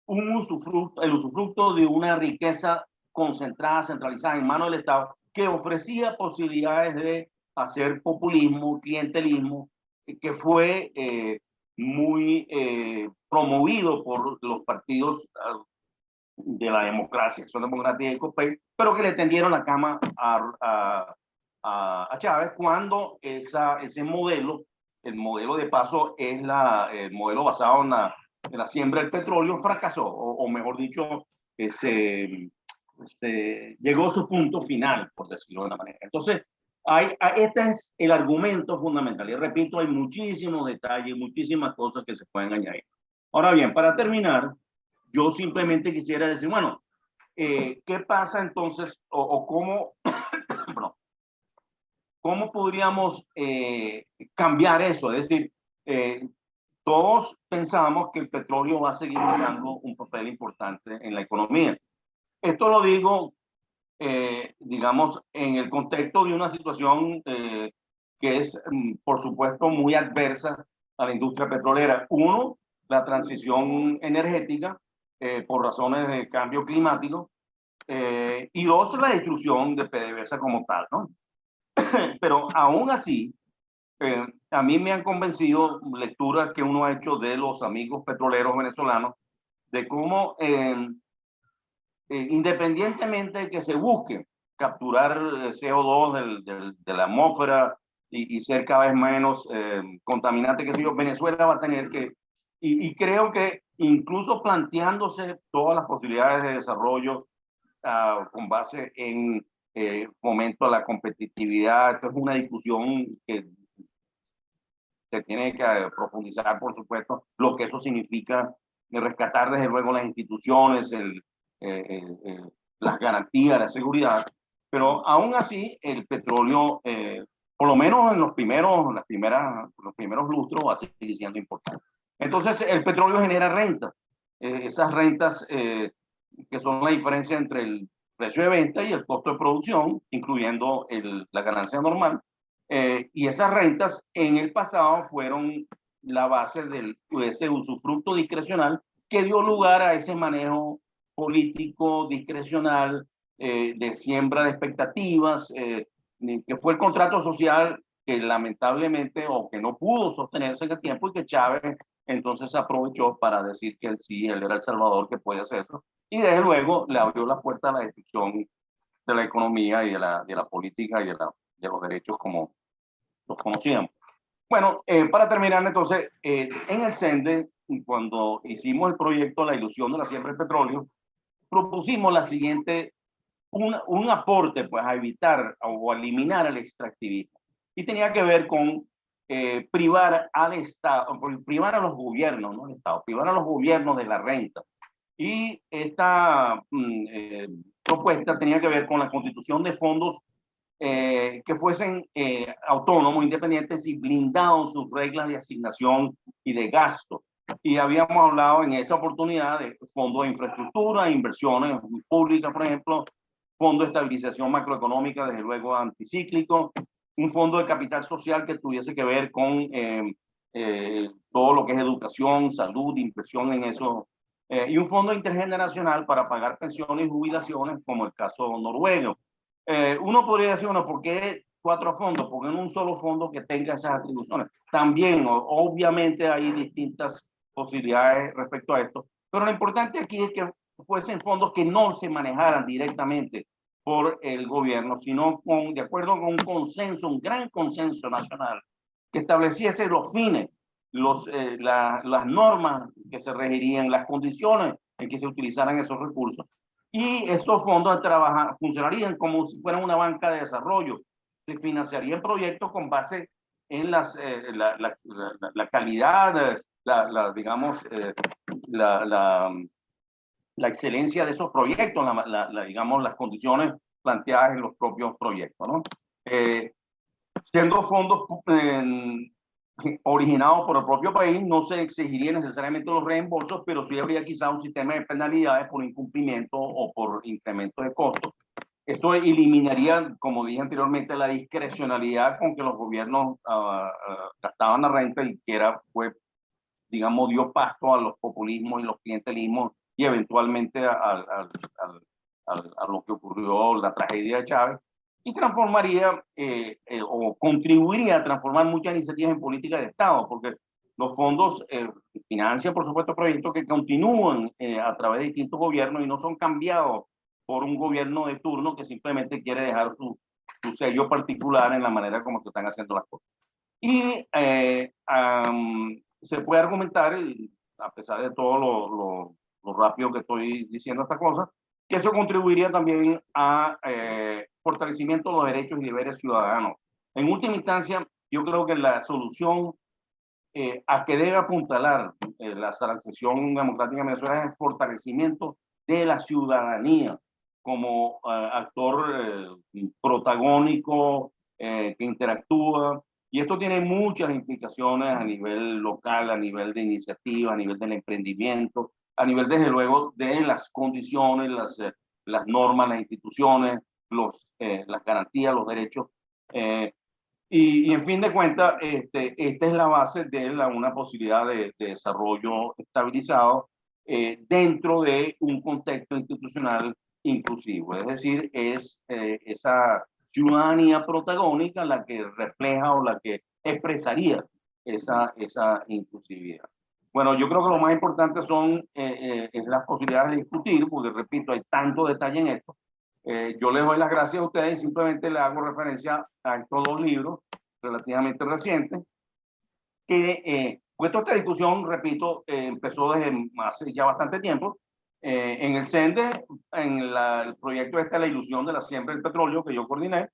el usufructo de una riqueza concentrada, centralizada en manos del Estado, que ofrecía posibilidades de hacer populismo, clientelismo, que fue muy promovido por los partidos de la democracia, Acción Democrática y COPEI, pero que le tendieron la cama a Chávez cuando ese modelo, el modelo de paso es el modelo basado en la siembra del petróleo, fracasó, o mejor dicho, llegó a su punto final, por decirlo de una manera. Entonces, este es el argumento fundamental. Y repito, hay muchísimos detalles, muchísimas cosas que se pueden añadir. Ahora bien, para terminar, yo simplemente quisiera decir, bueno, ¿qué pasa entonces o cómo, cómo podríamos cambiar eso? Es decir, todos pensamos que el petróleo va a seguir jugando un papel importante en la economía. Esto lo digo, digamos, en el contexto de una situación que es, por supuesto, muy adversa a la industria petrolera. Uno, la transición energética por razones de cambio climático. Y dos, la destrucción de PDVSA como tal, ¿no? Pero aún así, a mí me han convencido lecturas que uno ha hecho de los amigos petroleros venezolanos, de cómo independientemente de que se busque capturar CO2 de la atmósfera y ser cada vez menos contaminante, que sé yo, Venezuela va a tener que, y creo que incluso planteándose todas las posibilidades de desarrollo con base en fomento a la competitividad, esto es una discusión que se tiene que profundizar, por supuesto, lo que eso significa, rescatar desde luego las instituciones, las garantías, la seguridad, pero aún así el petróleo, por lo menos en los primeros lustros, va a seguir siendo importante. Entonces el petróleo genera rentas, esas rentas que son la diferencia entre el precio de venta y el costo de producción, incluyendo la ganancia normal, y esas rentas en el pasado fueron la base de ese usufructo discrecional que dio lugar a ese manejo político discrecional de siembra de expectativas, que fue el contrato social que lamentablemente o que no pudo sostenerse en el tiempo y que Chávez entonces aprovechó para decir que él sí, él era el salvador que puede hacer eso, y desde luego le abrió la puerta a la destrucción de la economía y de la política y de los derechos como los conocíamos. Bueno, para terminar entonces, en el CENDE, cuando hicimos el proyecto La ilusión de la siembra del petróleo, propusimos la siguiente, un aporte pues a evitar o a eliminar el extractivismo. Y tenía que ver con privar al Estado, privar a los gobiernos, no al Estado, privar a los gobiernos de la renta. Y esta propuesta tenía que ver con la constitución de fondos que fuesen autónomos, independientes y blindados sus reglas de asignación y de gasto. Y habíamos hablado en esa oportunidad de fondos de infraestructura, inversiones públicas, por ejemplo, fondo de estabilización macroeconómica, desde luego anticíclico, un fondo de capital social que tuviese que ver con todo lo que es educación, salud, inversión en eso, y un fondo intergeneracional para pagar pensiones y jubilaciones, como el caso noruego. Uno podría decir, bueno, ¿por qué 4 fondos? ¿Por qué no un solo fondo que tenga esas atribuciones? También, obviamente, hay distintas posibilidades respecto a esto, pero lo importante aquí es que fuesen fondos que no se manejaran directamente por el gobierno, sino de acuerdo con un consenso, un gran consenso nacional, que estableciese los fines, las normas que se regirían, las condiciones en que se utilizaran esos recursos. Y estos fondos funcionarían como si fueran una banca de desarrollo. Se financiarían proyectos con base en la calidad, digamos, la excelencia de esos proyectos, digamos, las condiciones planteadas en los propios proyectos, ¿no? Siendo fondos originados por el propio país, no se exigiría necesariamente los reembolsos, pero sí habría quizá un sistema de penalidades por incumplimiento o por incremento de costos. Esto eliminaría, como dije anteriormente, la discrecionalidad con que los gobiernos gastaban la renta y que digamos, dio pasto a los populismos y los clientelismos y eventualmente a lo que ocurrió, la tragedia de Chávez, y transformaría o contribuiría a transformar muchas iniciativas en políticas de Estado, porque los fondos financian, por supuesto, proyectos que continúan a través de distintos gobiernos y no son cambiados por un gobierno de turno que simplemente quiere dejar su sello particular en la manera como se están haciendo las cosas. Y se puede argumentar, a pesar de todo lo rápido que estoy diciendo esta cosa, que eso contribuiría también a fortalecimiento de los derechos y deberes ciudadanos. En última instancia, yo creo que la solución a que debe apuntalar la transición democrática en Venezuela es el fortalecimiento de la ciudadanía como actor protagónico que interactúa. Y esto tiene muchas implicaciones a nivel local, a nivel de iniciativa, a nivel del emprendimiento, a nivel, desde luego, de las condiciones, las normas, las instituciones, las garantías, los derechos. Y en fin de cuentas, esta es la base de una posibilidad de desarrollo estabilizado dentro de un contexto institucional inclusivo. Es decir, es esa ciudadanía protagónica la que refleja o la que expresaría esa inclusividad. Bueno, yo creo que lo más importante es las posibilidades de discutir, porque repito, hay tanto detalle en esto. Yo les doy las gracias a ustedes y simplemente les hago referencia a estos dos libros relativamente recientes, que puesto esta discusión, repito, empezó desde hace ya bastante tiempo, en el CENDE, en el proyecto La ilusión de la siembra del petróleo, que yo coordiné,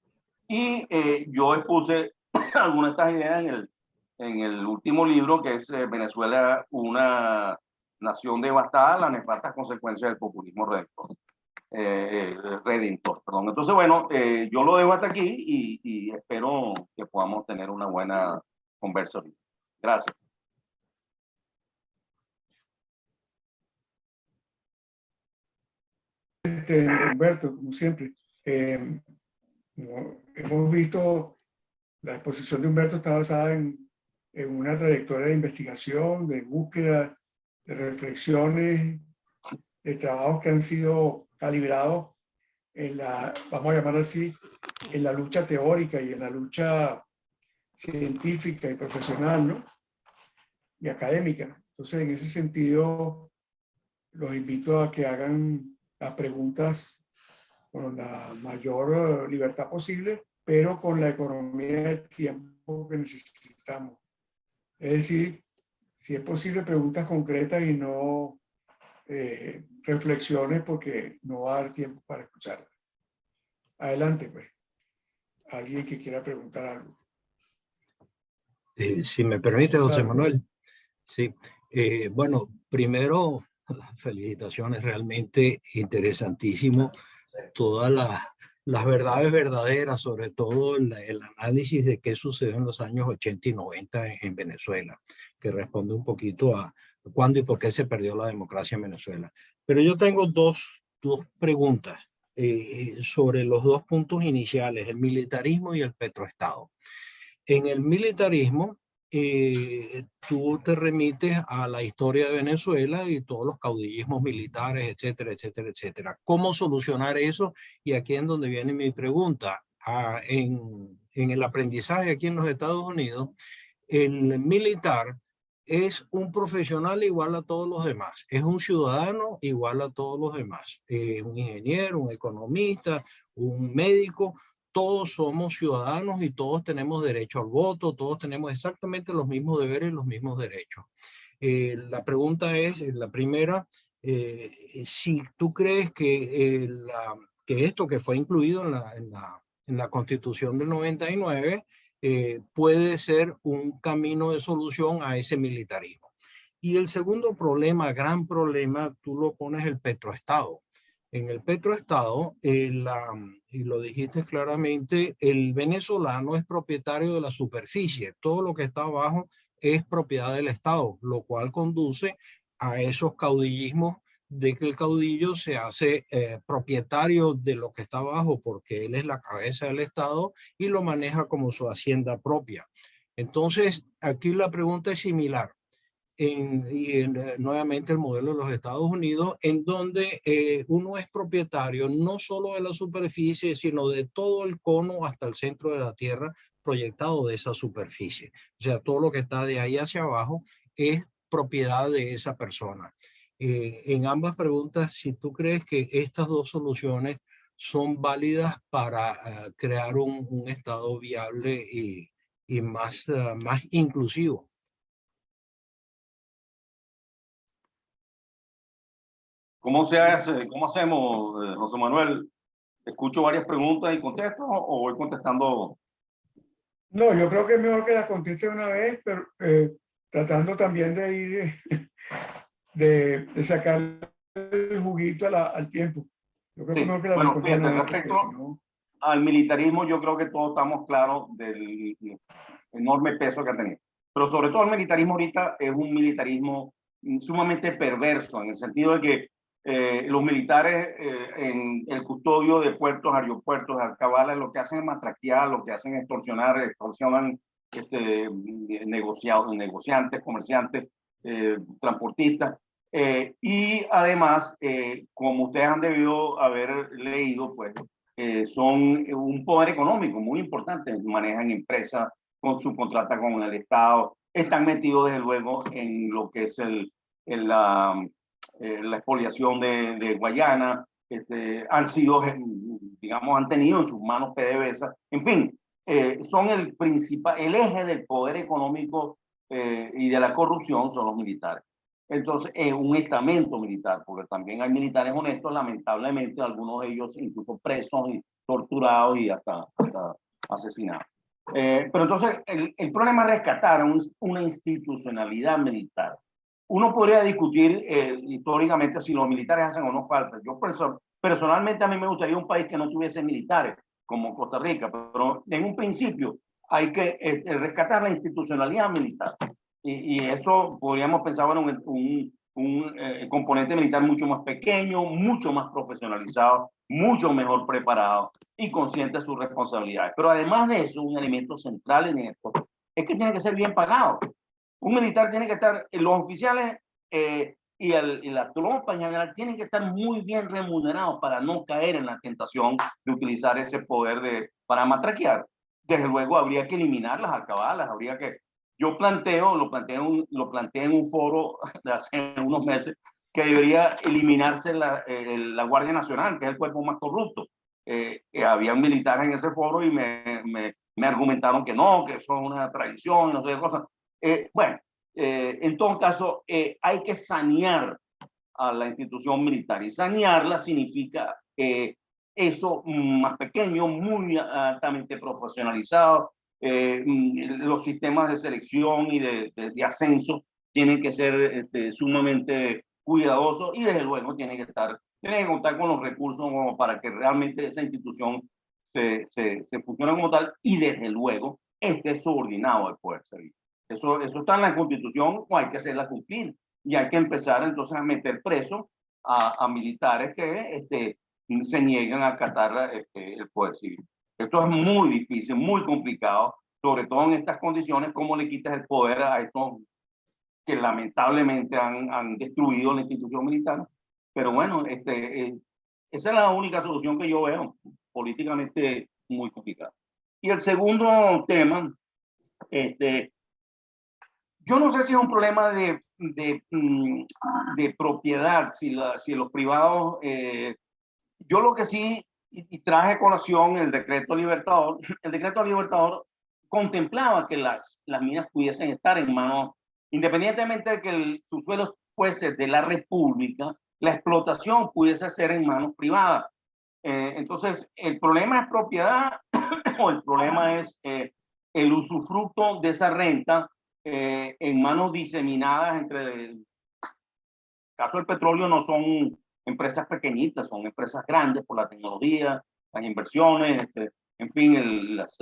y yo expuse algunas de estas ideas en el último libro, que es Venezuela, una nación devastada, las nefastas consecuencias del populismo redentor. Perdón. Entonces, bueno, yo lo dejo hasta aquí y espero que podamos tener una buena conversación. Gracias. Humberto, como siempre, hemos visto la exposición de Humberto está basada en una trayectoria de investigación, de búsqueda, de reflexiones, de trabajos que han sido calibrados en vamos a llamarlo así, en la lucha teórica y en la lucha científica y profesional, ¿no? Y académica. Entonces, en ese sentido, los invito a que hagan las preguntas con la mayor libertad posible, pero con la economía de tiempo que necesitamos. Es decir, si es posible, preguntas concretas y no reflexiones, porque no va a dar tiempo para escucharlas. Adelante, pues. Alguien que quiera preguntar algo. Si me permite, José Manuel. Sí. Bueno, primero, felicitaciones, realmente interesantísimo todas las verdades verdaderas, sobre todo el análisis de qué sucedió en los años 80 y 90 en Venezuela, que responde un poquito a cuándo y por qué se perdió la democracia en Venezuela. Pero yo tengo dos preguntas sobre los dos puntos iniciales, el militarismo y el petroestado. En el militarismo, tú te remites a la historia de Venezuela y todos los caudillismos militares, etcétera, etcétera, etcétera. ¿Cómo solucionar eso? Y aquí es donde viene mi pregunta. En el aprendizaje aquí en los Estados Unidos, el militar es un profesional igual a todos los demás, es un ciudadano igual a todos los demás, un ingeniero, un economista, un médico. Todos somos ciudadanos y todos tenemos derecho al voto, todos tenemos exactamente los mismos deberes y los mismos derechos. La pregunta es, la primera, si tú crees que, que esto que fue incluido en la Constitución del 99 puede ser un camino de solución a ese militarismo. Y el segundo problema, gran problema, tú lo pones el petroestado. En el petroestado, y lo dijiste claramente, el venezolano es propietario de la superficie. Todo lo que está abajo es propiedad del Estado, lo cual conduce a esos caudillismos de que el caudillo se hace propietario de lo que está abajo porque él es la cabeza del Estado y lo maneja como su hacienda propia. Entonces, aquí la pregunta es similar. Nuevamente el modelo de los Estados Unidos, en donde uno es propietario no solo de la superficie, sino de todo el cono hasta el centro de la Tierra proyectado de esa superficie. O sea, todo lo que está de ahí hacia abajo es propiedad de esa persona. En ambas preguntas, si tú crees que estas dos soluciones son válidas para crear un Estado viable y más, más inclusivo. ¿Cómo se hace, cómo hacemos, José Manuel? ¿Escucho varias preguntas y contesto o voy contestando? No, yo creo que es mejor que las conteste una vez, pero tratando también de ir, de sacar el juguito al tiempo. Yo creo que Sí, es mejor que la bueno, responda fíjate, una vez, porque respecto si no... al militarismo, yo creo que todos estamos claros del enorme peso que ha tenido. Pero sobre todo el militarismo ahorita es un militarismo sumamente perverso, en el sentido de que los militares en el custodio de puertos, aeropuertos, alcabalas, lo que hacen es matraquear, lo que hacen es extorsionar, extorsionan negociantes, comerciantes, transportistas. Y además, como ustedes han debido haber leído, pues son un poder económico muy importante, manejan empresas, con subcontrata con el Estado, están metidos desde luego en lo que es la expoliación de Guayana, han sido, digamos, han tenido en sus manos PDVSA, en fin, son el principal, el eje del poder económico y de la corrupción son los militares. Entonces, es un estamento militar, porque también hay militares honestos, lamentablemente, algunos de ellos incluso presos y torturados y hasta asesinados. Pero entonces, el problema es rescatar una institucionalidad militar. Uno podría discutir históricamente si los militares hacen o no falta. Yo personalmente a mí me gustaría un país que no tuviese militares, como Costa Rica, pero en un principio hay que rescatar la institucionalidad militar. Y eso podríamos pensar en un componente militar mucho más pequeño, mucho más profesionalizado, mucho mejor preparado y consciente de sus responsabilidades. Pero además de eso, un elemento central en esto es que tiene que ser bien pagado. Un militar tiene que estar, los oficiales y la tropa en general tienen que estar muy bien remunerados para no caer en la tentación de utilizar ese poder para matraquear. Desde luego habría que eliminar las alcabalas, habría que... Yo lo planteé en un foro de hace unos meses, que debería eliminarse la Guardia Nacional, que es el cuerpo más corrupto. Había militares en ese foro y me argumentaron que no, que eso es una tradición, no sé qué cosa. Bueno, en todo caso, hay que sanear a la institución militar, y sanearla significa eso más pequeño, muy altamente profesionalizado. Los sistemas de selección y de ascenso tienen que ser sumamente cuidadosos, y desde luego tienen que contar con los recursos como para que realmente esa institución se funcione como tal, y desde luego esté subordinado al poder civil. Eso está en la Constitución, o hay que hacerla cumplir, y hay que empezar entonces a meter preso a militares que se niegan a acatar el poder civil. Esto es muy difícil, muy complicado, sobre todo en estas condiciones. ¿Cómo le quitas el poder a estos que lamentablemente han destruido la institución militar? Pero bueno, esa es la única solución que yo veo, políticamente muy complicada. Y el segundo tema, yo no sé si es un problema de propiedad, si los privados... yo lo que sí, y traje a colación el decreto Libertador. El decreto Libertador contemplaba que las minas pudiesen estar en manos, independientemente de que el subsuelo fuese de la República, la explotación pudiese ser en manos privadas. Entonces, el problema es propiedad o el problema es el usufructo de esa renta en manos diseminadas entre... El caso del petróleo no son empresas pequeñitas, son empresas grandes por la tecnología, las inversiones, en fin, las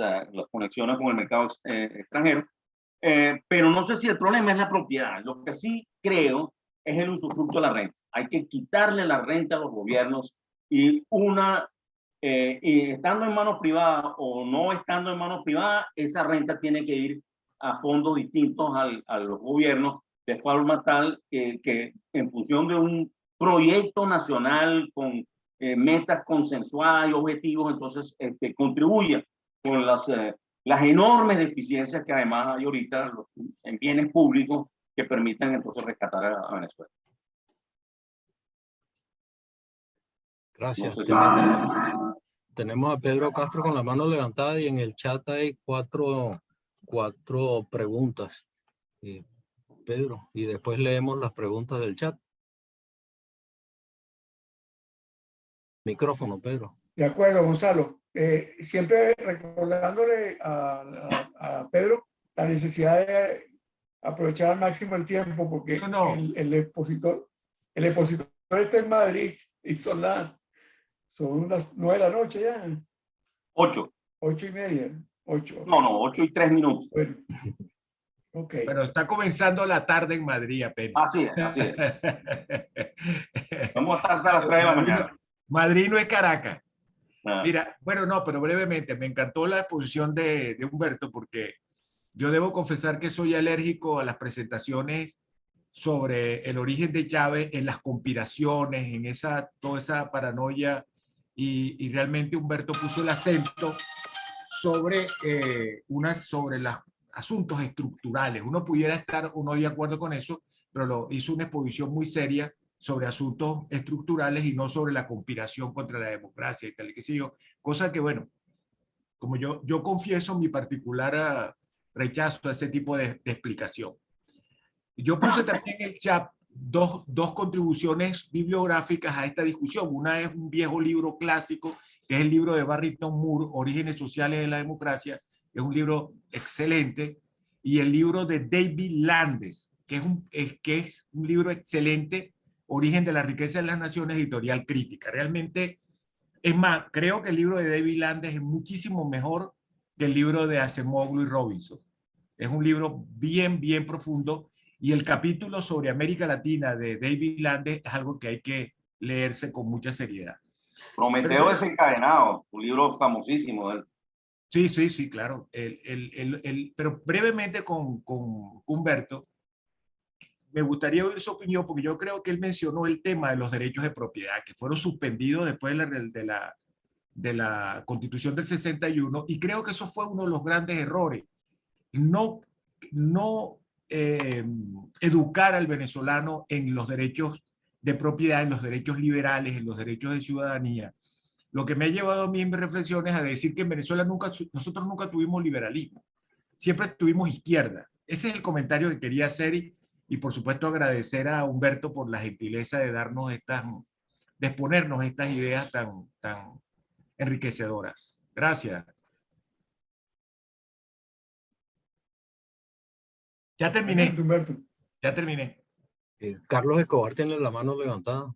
conexiones con el mercado extranjero. Pero no sé si el problema es la propiedad. Lo que sí creo es el usufructo de la renta. Hay que quitarle la renta a los gobiernos y y estando en manos privadas o no estando en manos privadas, esa renta tiene que ir a fondos distintos a los gobiernos, de forma tal que en función de un proyecto nacional con metas consensuadas y objetivos, entonces contribuya con las enormes deficiencias que además hay ahorita en bienes públicos que permitan entonces rescatar a Venezuela. Gracias. No sé si Tenemos a Pedro Castro con la mano levantada y en el chat hay cuatro preguntas. Pedro, y después leemos las preguntas del chat. Micrófono, Pedro. De acuerdo, Gonzalo. Siempre recordándole a Pedro la necesidad de aprovechar al máximo el tiempo, porque el expositor está en Madrid y son las 9 de la noche ya. 8. 8:30. 8. No, 8:03. Bueno. Ok. Pero está comenzando la tarde en Madrid apenas. Así es. Vamos a estar hasta las 3 de la mañana. Madrid no es Caracas. Ah. Mira, bueno, no, pero brevemente, me encantó la exposición de Humberto, porque yo debo confesar que soy alérgico a las presentaciones sobre el origen de Chávez, en las conspiraciones, en toda esa paranoia, y realmente Humberto puso el acento sobre sobre los asuntos estructurales. Uno pudiera estar o no de acuerdo con eso, pero hizo una exposición muy seria sobre asuntos estructurales y no sobre la conspiración contra la democracia y tal y qué sé yo. Cosa que, bueno, como yo confieso mi particular rechazo a ese tipo de explicación. Yo puse también en el chat dos contribuciones bibliográficas a esta discusión. Una es un viejo libro clásico, que es el libro de Barrington Moore, Orígenes Sociales de la Democracia. Es un libro excelente. Y el libro de David Landes, que es un libro excelente, Origen de la Riqueza de las Naciones, editorial crítica. Realmente, es más, creo que el libro de David Landes es muchísimo mejor que el libro de Acemoglu y Robinson. Es un libro bien, bien profundo. Y el capítulo sobre América Latina de David Landes es algo que hay que leerse con mucha seriedad. Prometeo desencadenado, un libro famosísimo de él. Sí, claro. Pero brevemente con Humberto, me gustaría oír su opinión, porque yo creo que él mencionó el tema de los derechos de propiedad, que fueron suspendidos después de la Constitución del 61, y creo que eso fue uno de los grandes errores. No educar al venezolano en los derechos de propiedad, en los derechos liberales, en los derechos de ciudadanía. Lo que me ha llevado a mí en mis reflexiones a decir que en Venezuela nosotros nunca tuvimos liberalismo, siempre tuvimos izquierda. Ese es el comentario que quería hacer y por supuesto agradecer a Humberto por la gentileza de de exponernos estas ideas tan enriquecedoras. Gracias. Ya terminé. Ya terminé. Carlos Escobar tiene la mano levantada.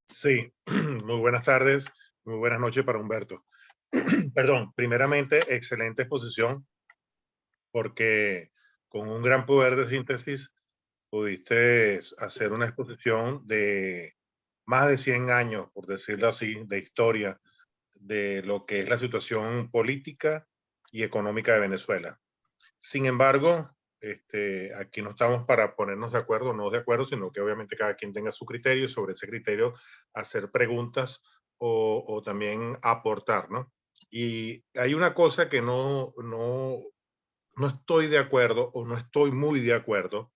Sí, muy buenas tardes, muy buenas noches para Humberto. Perdón, primeramente, excelente exposición, porque con un gran poder de síntesis pudiste hacer una exposición de más de 100 años, por decirlo así, de historia de lo que es la situación política y económica de Venezuela. Sin embargo, aquí no estamos para ponernos de acuerdo o no de acuerdo, sino que obviamente cada quien tenga su criterio y sobre ese criterio hacer preguntas o también aportar, ¿no? Y hay una cosa que no estoy de acuerdo o no estoy muy de acuerdo,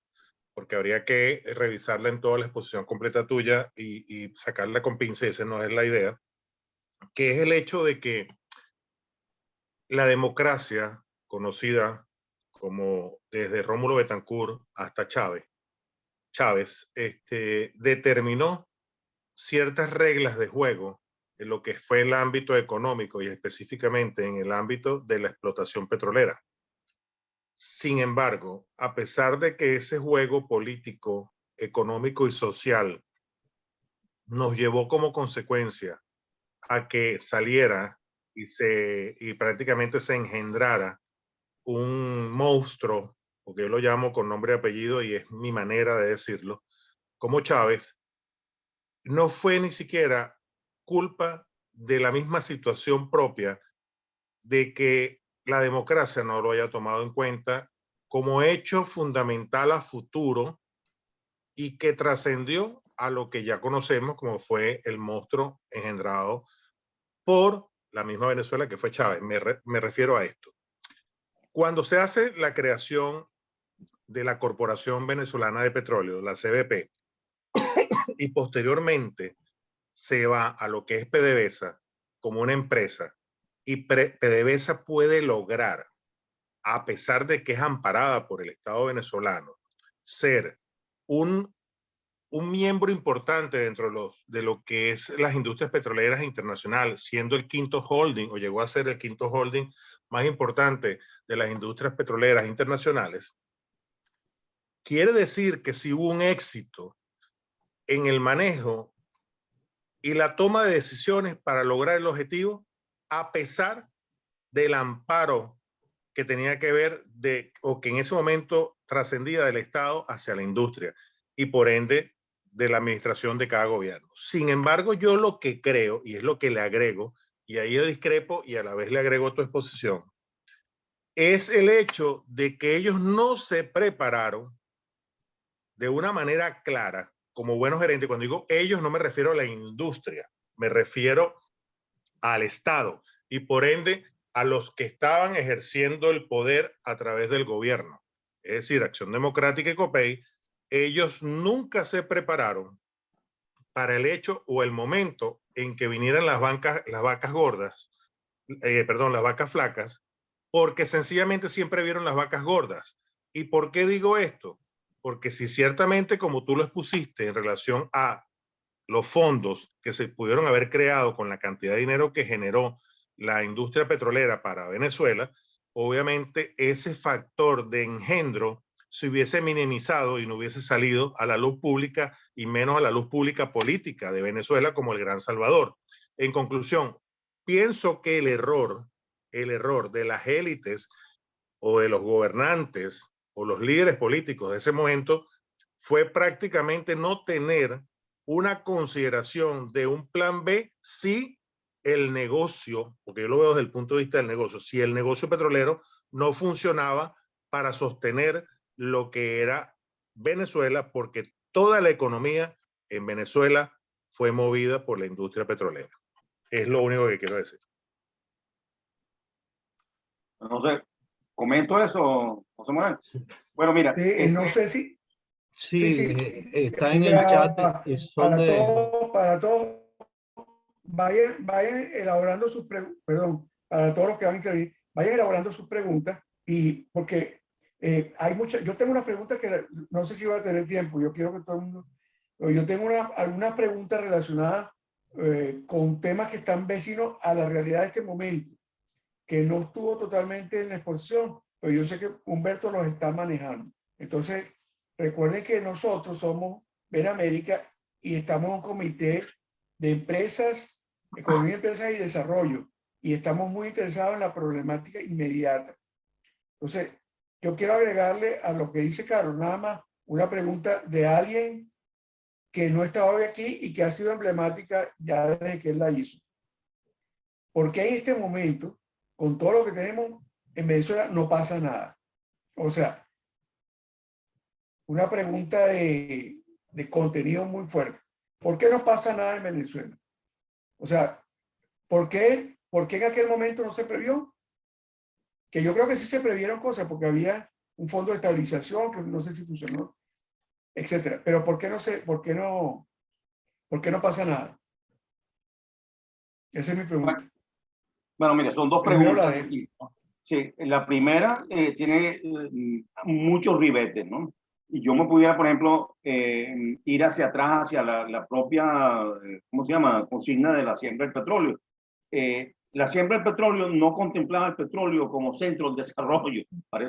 porque habría que revisarla en toda la exposición completa tuya y sacarla con pinza, esa no es la idea, que es el hecho de que la democracia conocida como desde Rómulo Betancourt hasta Chávez determinó ciertas reglas de juego en lo que fue el ámbito económico y específicamente en el ámbito de la explotación petrolera. Sin embargo, a pesar de que ese juego político, económico y social nos llevó como consecuencia a que saliera y prácticamente se engendrara un monstruo, porque yo lo llamo con nombre y apellido y es mi manera de decirlo, como Chávez, no fue ni siquiera culpa de la misma situación propia de que la democracia no lo haya tomado en cuenta como hecho fundamental a futuro y que trascendió a lo que ya conocemos como fue el monstruo engendrado por la misma Venezuela que fue Chávez. Me refiero a esto. Cuando se hace la creación de la Corporación Venezolana de Petróleo, la CBP, y posteriormente se va a lo que es PDVSA como una empresa, y PDVSA puede lograr, a pesar de que es amparada por el Estado venezolano, ser un miembro importante dentro de lo que es las industrias petroleras internacionales, siendo el quinto holding, o llegó a ser el quinto holding más importante de las industrias petroleras internacionales, quiere decir que si hubo un éxito en el manejo y la toma de decisiones para lograr el objetivo, a pesar del amparo que tenía que ver o que en ese momento trascendía del Estado hacia la industria y por ende de la administración de cada gobierno. Sin embargo, yo lo que creo, y es lo que le agrego, y ahí yo discrepo y a la vez le agrego tu exposición, es el hecho de que ellos no se prepararon de una manera clara como buenos gerentes. Cuando digo ellos, no me refiero a la industria, me refiero al Estado y por ende a los que estaban ejerciendo el poder a través del gobierno. Es decir, Acción Democrática y COPEI, ellos nunca se prepararon para el hecho o el momento en que vinieran las vacas gordas, las vacas flacas, porque sencillamente siempre vieron las vacas gordas. ¿Y por qué digo esto? Porque si ciertamente, como tú lo expusiste en relación a los fondos que se pudieron haber creado con la cantidad de dinero que generó la industria petrolera para Venezuela, obviamente ese factor de engendro se hubiese minimizado y no hubiese salido a la luz pública y menos a la luz pública política de Venezuela como el gran salvador. En conclusión, pienso que el error de las élites o de los gobernantes o los líderes políticos de ese momento fue prácticamente no tener una consideración de un plan B si el negocio, porque yo lo veo desde el punto de vista del negocio, si el negocio petrolero no funcionaba para sostener lo que era Venezuela, porque toda la economía en Venezuela fue movida por la industria petrolera. Es lo único que quiero decir. No sé, comento eso, José Manuel. Bueno, mira. Sí, no sé si... Sí, está en el chat. Para todos, vayan elaborando sus preguntas, perdón, para todos los que van a intervenir, vayan elaborando sus preguntas y porque hay muchas, yo tengo una pregunta que no sé si va a tener tiempo, yo quiero que todo el mundo, yo tengo algunas preguntas relacionadas con temas que están vecinos a la realidad de este momento, que no estuvo totalmente en la exposición, pero yo sé que Humberto los está manejando. Entonces, recuerden que nosotros somos Ben América y estamos en un comité de empresas, economía, empresas y desarrollo, y estamos muy interesados en la problemática inmediata. Entonces, yo quiero agregarle a lo que dice Carlos, nada más una pregunta de alguien que no está hoy aquí y que ha sido emblemática ya desde que él la hizo. ¿Por qué en este momento, con todo lo que tenemos en Venezuela, no pasa nada? O sea, una pregunta de contenido muy fuerte. ¿Por qué no pasa nada en Venezuela? O sea, ¿por qué en aquel momento no se previó? Que yo creo que sí se previeron cosas, porque había un fondo de estabilización que no sé si funcionó, etcétera. Pero ¿por qué no pasa nada? Esa es mi pregunta. Bueno, mira, son dos preguntas. Sí, la primera tiene muchos ribetes, ¿no? Y yo me pudiera, por ejemplo, ir hacia atrás, hacia la propia, ¿cómo se llama?, consigna de la siembra del petróleo. La siembra del petróleo no contemplaba el petróleo como centro del desarrollo,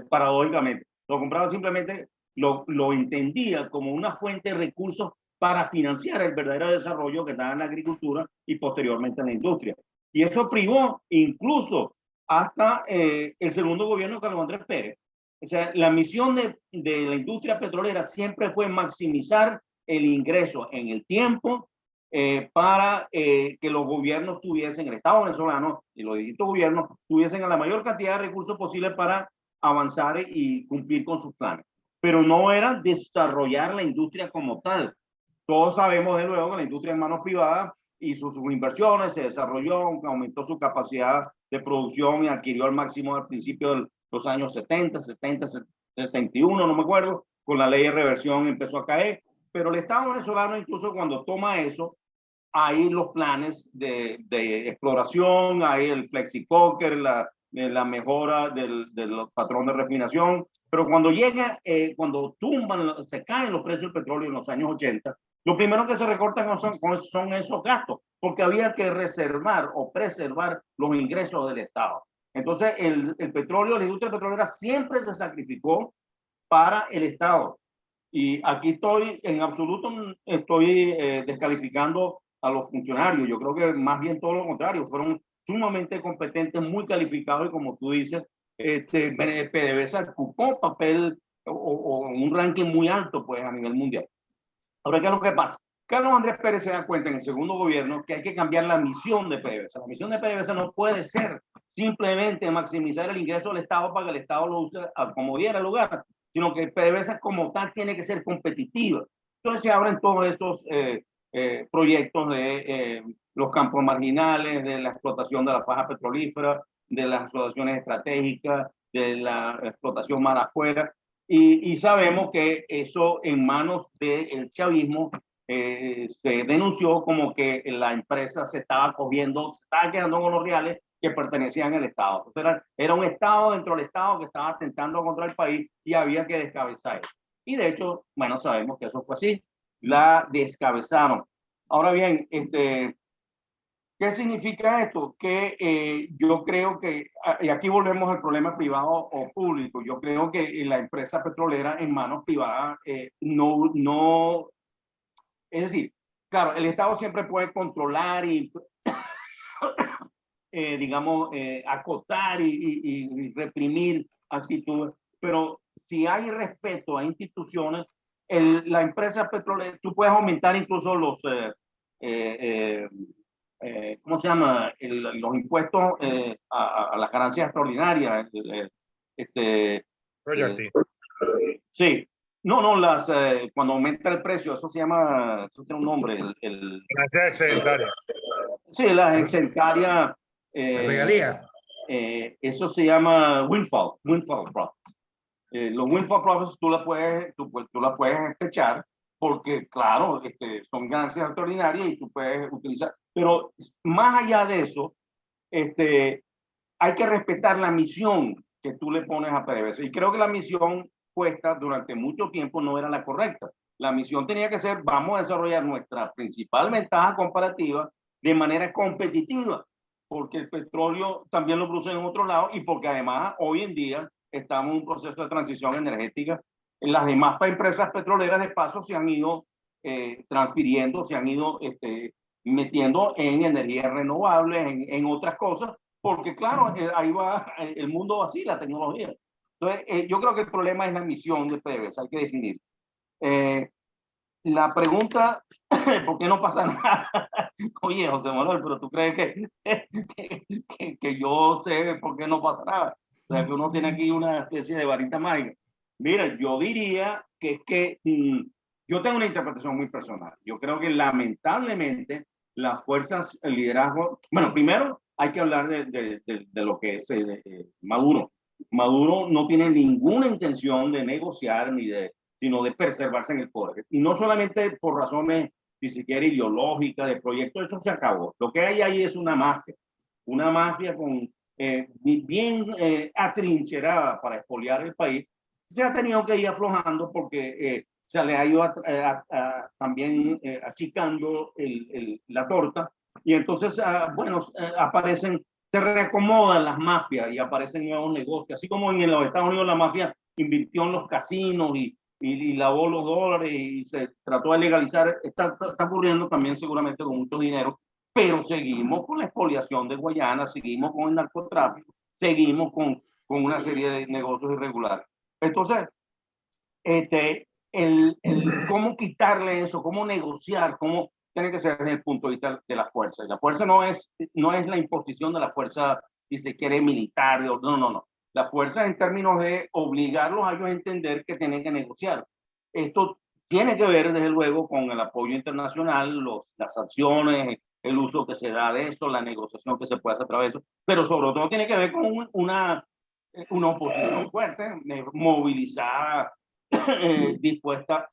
paradójicamente. Lo compraba simplemente, lo entendía como una fuente de recursos para financiar el verdadero desarrollo que estaba en la agricultura y posteriormente en la industria. Y eso privó incluso hasta el segundo gobierno de Carlos Andrés Pérez. O sea, la misión de la industria petrolera siempre fue maximizar el ingreso en el tiempo para que los gobiernos tuviesen, el Estado venezolano y los distintos gobiernos tuviesen la mayor cantidad de recursos posibles para avanzar y cumplir con sus planes. Pero no era desarrollar la industria como tal. Todos sabemos de luego que la industria en manos privadas hizo sus inversiones, se desarrolló, aumentó su capacidad de producción y adquirió al máximo al principio de los años 70, 71, no me acuerdo, con la ley de reversión empezó a caer, pero el Estado venezolano incluso cuando toma eso, hay los planes de exploración, hay el flexicoker, la mejora del patrón de refinación, pero cuando llega, cuando tumban, se caen los precios del petróleo en los años 80, lo primero que se recortan son esos gastos, porque había que reservar o preservar los ingresos del Estado. Entonces, el petróleo, la industria petrolera siempre se sacrificó para el Estado. Y aquí estoy, en absoluto, estoy descalificando a los funcionarios. Yo creo que más bien todo lo contrario, fueron sumamente competentes, muy calificados y como tú dices, PDVSA ocupó papel o un ranking muy alto pues a nivel mundial. Ahora, ¿qué es lo que pasa? Carlos Andrés Pérez se da cuenta en el segundo gobierno que hay que cambiar la misión de PDVSA. La misión de PDVSA no puede ser simplemente maximizar el ingreso del Estado para que el Estado lo use como diera lugar, sino que PDVSA como tal tiene que ser competitiva. Entonces se abren todos estos proyectos de los campos marginales, de la explotación de la faja petrolífera, de las explotaciones estratégicas, de la explotación mar afuera, y sabemos que eso en manos del chavismo se denunció como que la empresa se estaba cogiendo, se estaba quedando con los reales que pertenecían al Estado. Entonces era un Estado dentro del Estado que estaba atentando contra el país y había que descabezar eso. Y de hecho, bueno, sabemos que eso fue así, la descabezaron. Ahora bien, ¿qué significa esto? Que yo creo que, y aquí volvemos al problema privado o público, yo creo que la empresa petrolera en manos privadas no, es decir, claro, el Estado siempre puede controlar y, digamos, acotar y reprimir actitudes, pero si hay respeto a instituciones, la empresa petrolera, tú puedes aumentar incluso los... ¿cómo se llama? Los impuestos a las ganancias extraordinarias. Royalty. Sí. No, cuando aumenta el precio, eso se llama, eso tiene un nombre. Ganancias excedentarias. Sí, las excedentarias. Regalía. Eso se llama windfall profits. Los windfall profits tú la puedes echar porque, claro, son ganancias extraordinarias y tú puedes utilizar. Pero más allá de eso, hay que respetar la misión que tú le pones a PDVSA. Y creo que la misión puesta durante mucho tiempo no era la correcta. La misión tenía que ser, vamos a desarrollar nuestra principal ventaja comparativa de manera competitiva, porque el petróleo también lo produce en otro lado y porque además hoy en día estamos en un proceso de transición energética. Las demás empresas petroleras de paso se han ido transfiriendo, se han ido metiendo en energías renovables, en otras cosas, porque claro, ahí va, el mundo va así, la tecnología. Entonces, yo creo que el problema es la misión de PDVSA, hay que definir. La pregunta, ¿por qué no pasa nada? Oye, José Manuel, pero tú crees que yo sé por qué no pasa nada. O sea, que uno tiene aquí una especie de varita mágica. Mira, yo diría que es que yo tengo una interpretación muy personal. Yo creo que lamentablemente las fuerzas, el liderazgo, bueno, primero hay que hablar de lo que es Maduro. Maduro no tiene ninguna intención de negociar sino de preservarse en el poder. Y no solamente por razones ni siquiera ideológicas, de proyectos, eso se acabó. Lo que hay ahí es una mafia con, bien atrincherada para expoliar el país. Se ha tenido que ir aflojando porque se le ha ido también achicando la torta y entonces, bueno, se reacomodan las mafias y aparecen nuevos negocios, así como en los Estados Unidos la mafia invirtió en los casinos y y lavó los dólares y se trató de legalizar. Está ocurriendo también seguramente con mucho dinero, pero seguimos con la expoliación de Guayana, seguimos con el narcotráfico, seguimos con una serie de negocios irregulares. Entonces, cómo quitarle eso, cómo negociar, cómo tiene que ser desde el punto de vista de la fuerza. Y la fuerza no es la imposición de la fuerza, si se quiere, militar, no. La fuerza en términos de obligarlos a ellos a entender que tienen que negociar. Esto tiene que ver, desde luego, con el apoyo internacional, las sanciones, el uso que se da de eso, la negociación que se puede hacer a través de eso, pero sobre todo tiene que ver con una oposición fuerte, movilizada, dispuesta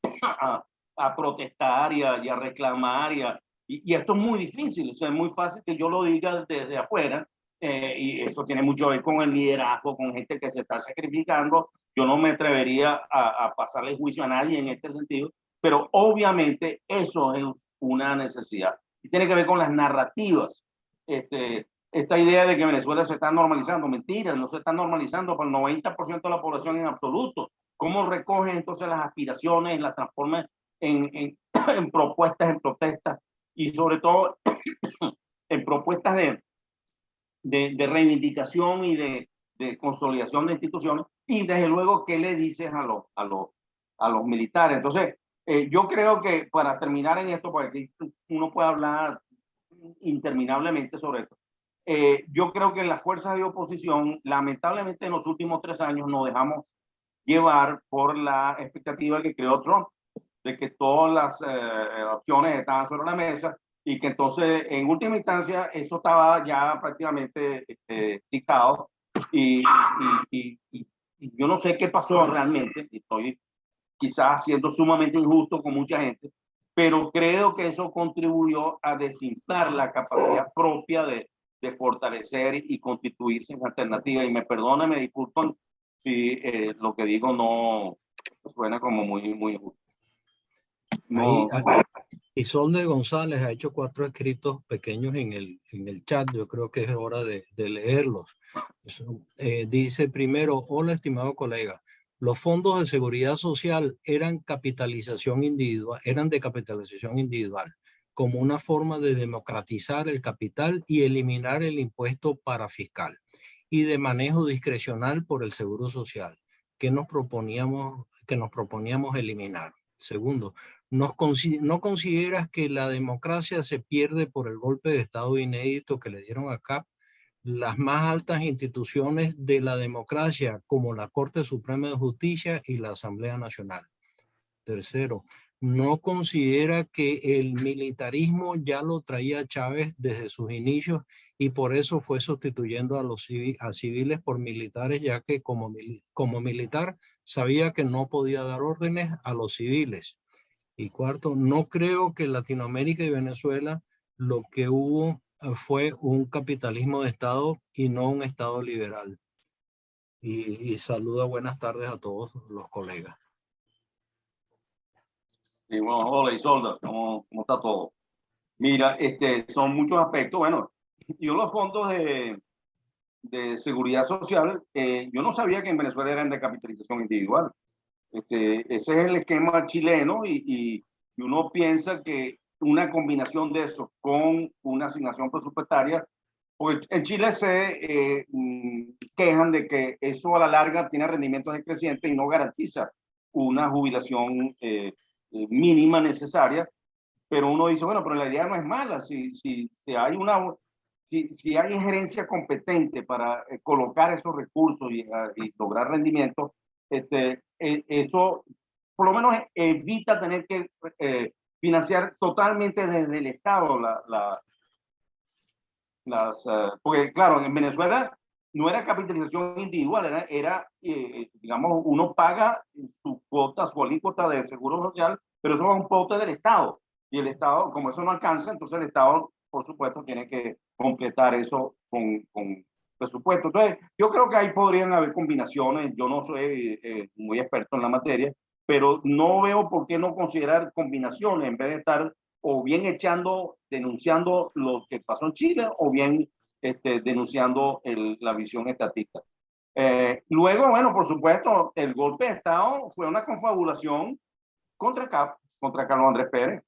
a protestar y a reclamar. Y esto es muy difícil, o sea, es muy fácil que yo lo diga desde afuera, y esto tiene mucho que ver con el liderazgo, con gente que se está sacrificando. Yo no me atrevería a pasarle juicio a nadie en este sentido, pero obviamente eso es una necesidad. Y tiene que ver con las narrativas. Esta idea de que Venezuela se está normalizando, mentira, no se está normalizando para el 90% de la población en absoluto. ¿Cómo recoge entonces las aspiraciones, las transforma en propuestas, en protestas y sobre todo en propuestas de reivindicación y de consolidación de instituciones? Y desde luego, ¿qué le dices a los militares? Entonces, yo creo que para terminar en esto, porque uno puede hablar interminablemente sobre esto, yo creo que las fuerzas de oposición, lamentablemente en los últimos 3 años nos dejamos llevar por la expectativa que creó Trump, de que todas las opciones estaban sobre la mesa y que entonces en última instancia eso estaba ya prácticamente dictado y yo no sé qué pasó realmente, estoy quizás siendo sumamente injusto con mucha gente, pero creo que eso contribuyó a desinflar la capacidad propia de fortalecer y constituirse en alternativa. Y me perdonen, me disculpan si lo que digo no suena como muy injusto. No. Isolde González ha hecho 4 escritos pequeños en el chat. Yo creo que es hora de leerlos. Dice primero: hola, estimado colega. Los fondos de seguridad social eran de capitalización individual, como una forma de democratizar el capital y eliminar el impuesto parafiscal y de manejo discrecional por el seguro social que nos proponíamos eliminar. Segundo, ¿no consideras que la democracia se pierde por el golpe de Estado inédito que le dieron acá las más altas instituciones de la democracia, como la Corte Suprema de Justicia y la Asamblea Nacional? Tercero, ¿no considera que el militarismo ya lo traía Chávez desde sus inicios y por eso fue sustituyendo a civiles por militares, ya que como militar sabía que no podía dar órdenes a los civiles? Y cuarto, no creo que en Latinoamérica y Venezuela lo que hubo fue un capitalismo de Estado y no un Estado liberal. Y saluda, buenas tardes a todos los colegas. Sí, bueno, hola Isolda, ¿cómo está todo? Mira, son muchos aspectos. Bueno, yo los fondos de seguridad social, yo no sabía que en Venezuela eran de capitalización individual. Ese es el esquema chileno y uno piensa que una combinación de eso con una asignación presupuestaria, pues en Chile se quejan de que eso a la larga tiene rendimientos decrecientes y no garantiza una jubilación mínima necesaria, pero uno dice, bueno, pero la idea no es mala, si hay si hay injerencia competente para colocar esos recursos y lograr rendimientos, eso por lo menos evita tener que financiar totalmente desde el Estado porque claro, en Venezuela no era capitalización individual, digamos, uno paga su cuota, su alícuota de seguro social, pero eso es un pote del Estado. Y el Estado, como eso no alcanza, entonces el Estado, por supuesto, tiene que completar eso con presupuesto. Entonces, yo creo que ahí podrían haber combinaciones. Yo no soy muy experto en la materia, pero no veo por qué no considerar combinaciones en vez de estar o bien denunciando lo que pasó en Chile o bien denunciando la visión estatista. Luego, bueno, por supuesto, el golpe de Estado fue una confabulación contra Carlos Andrés Pérez.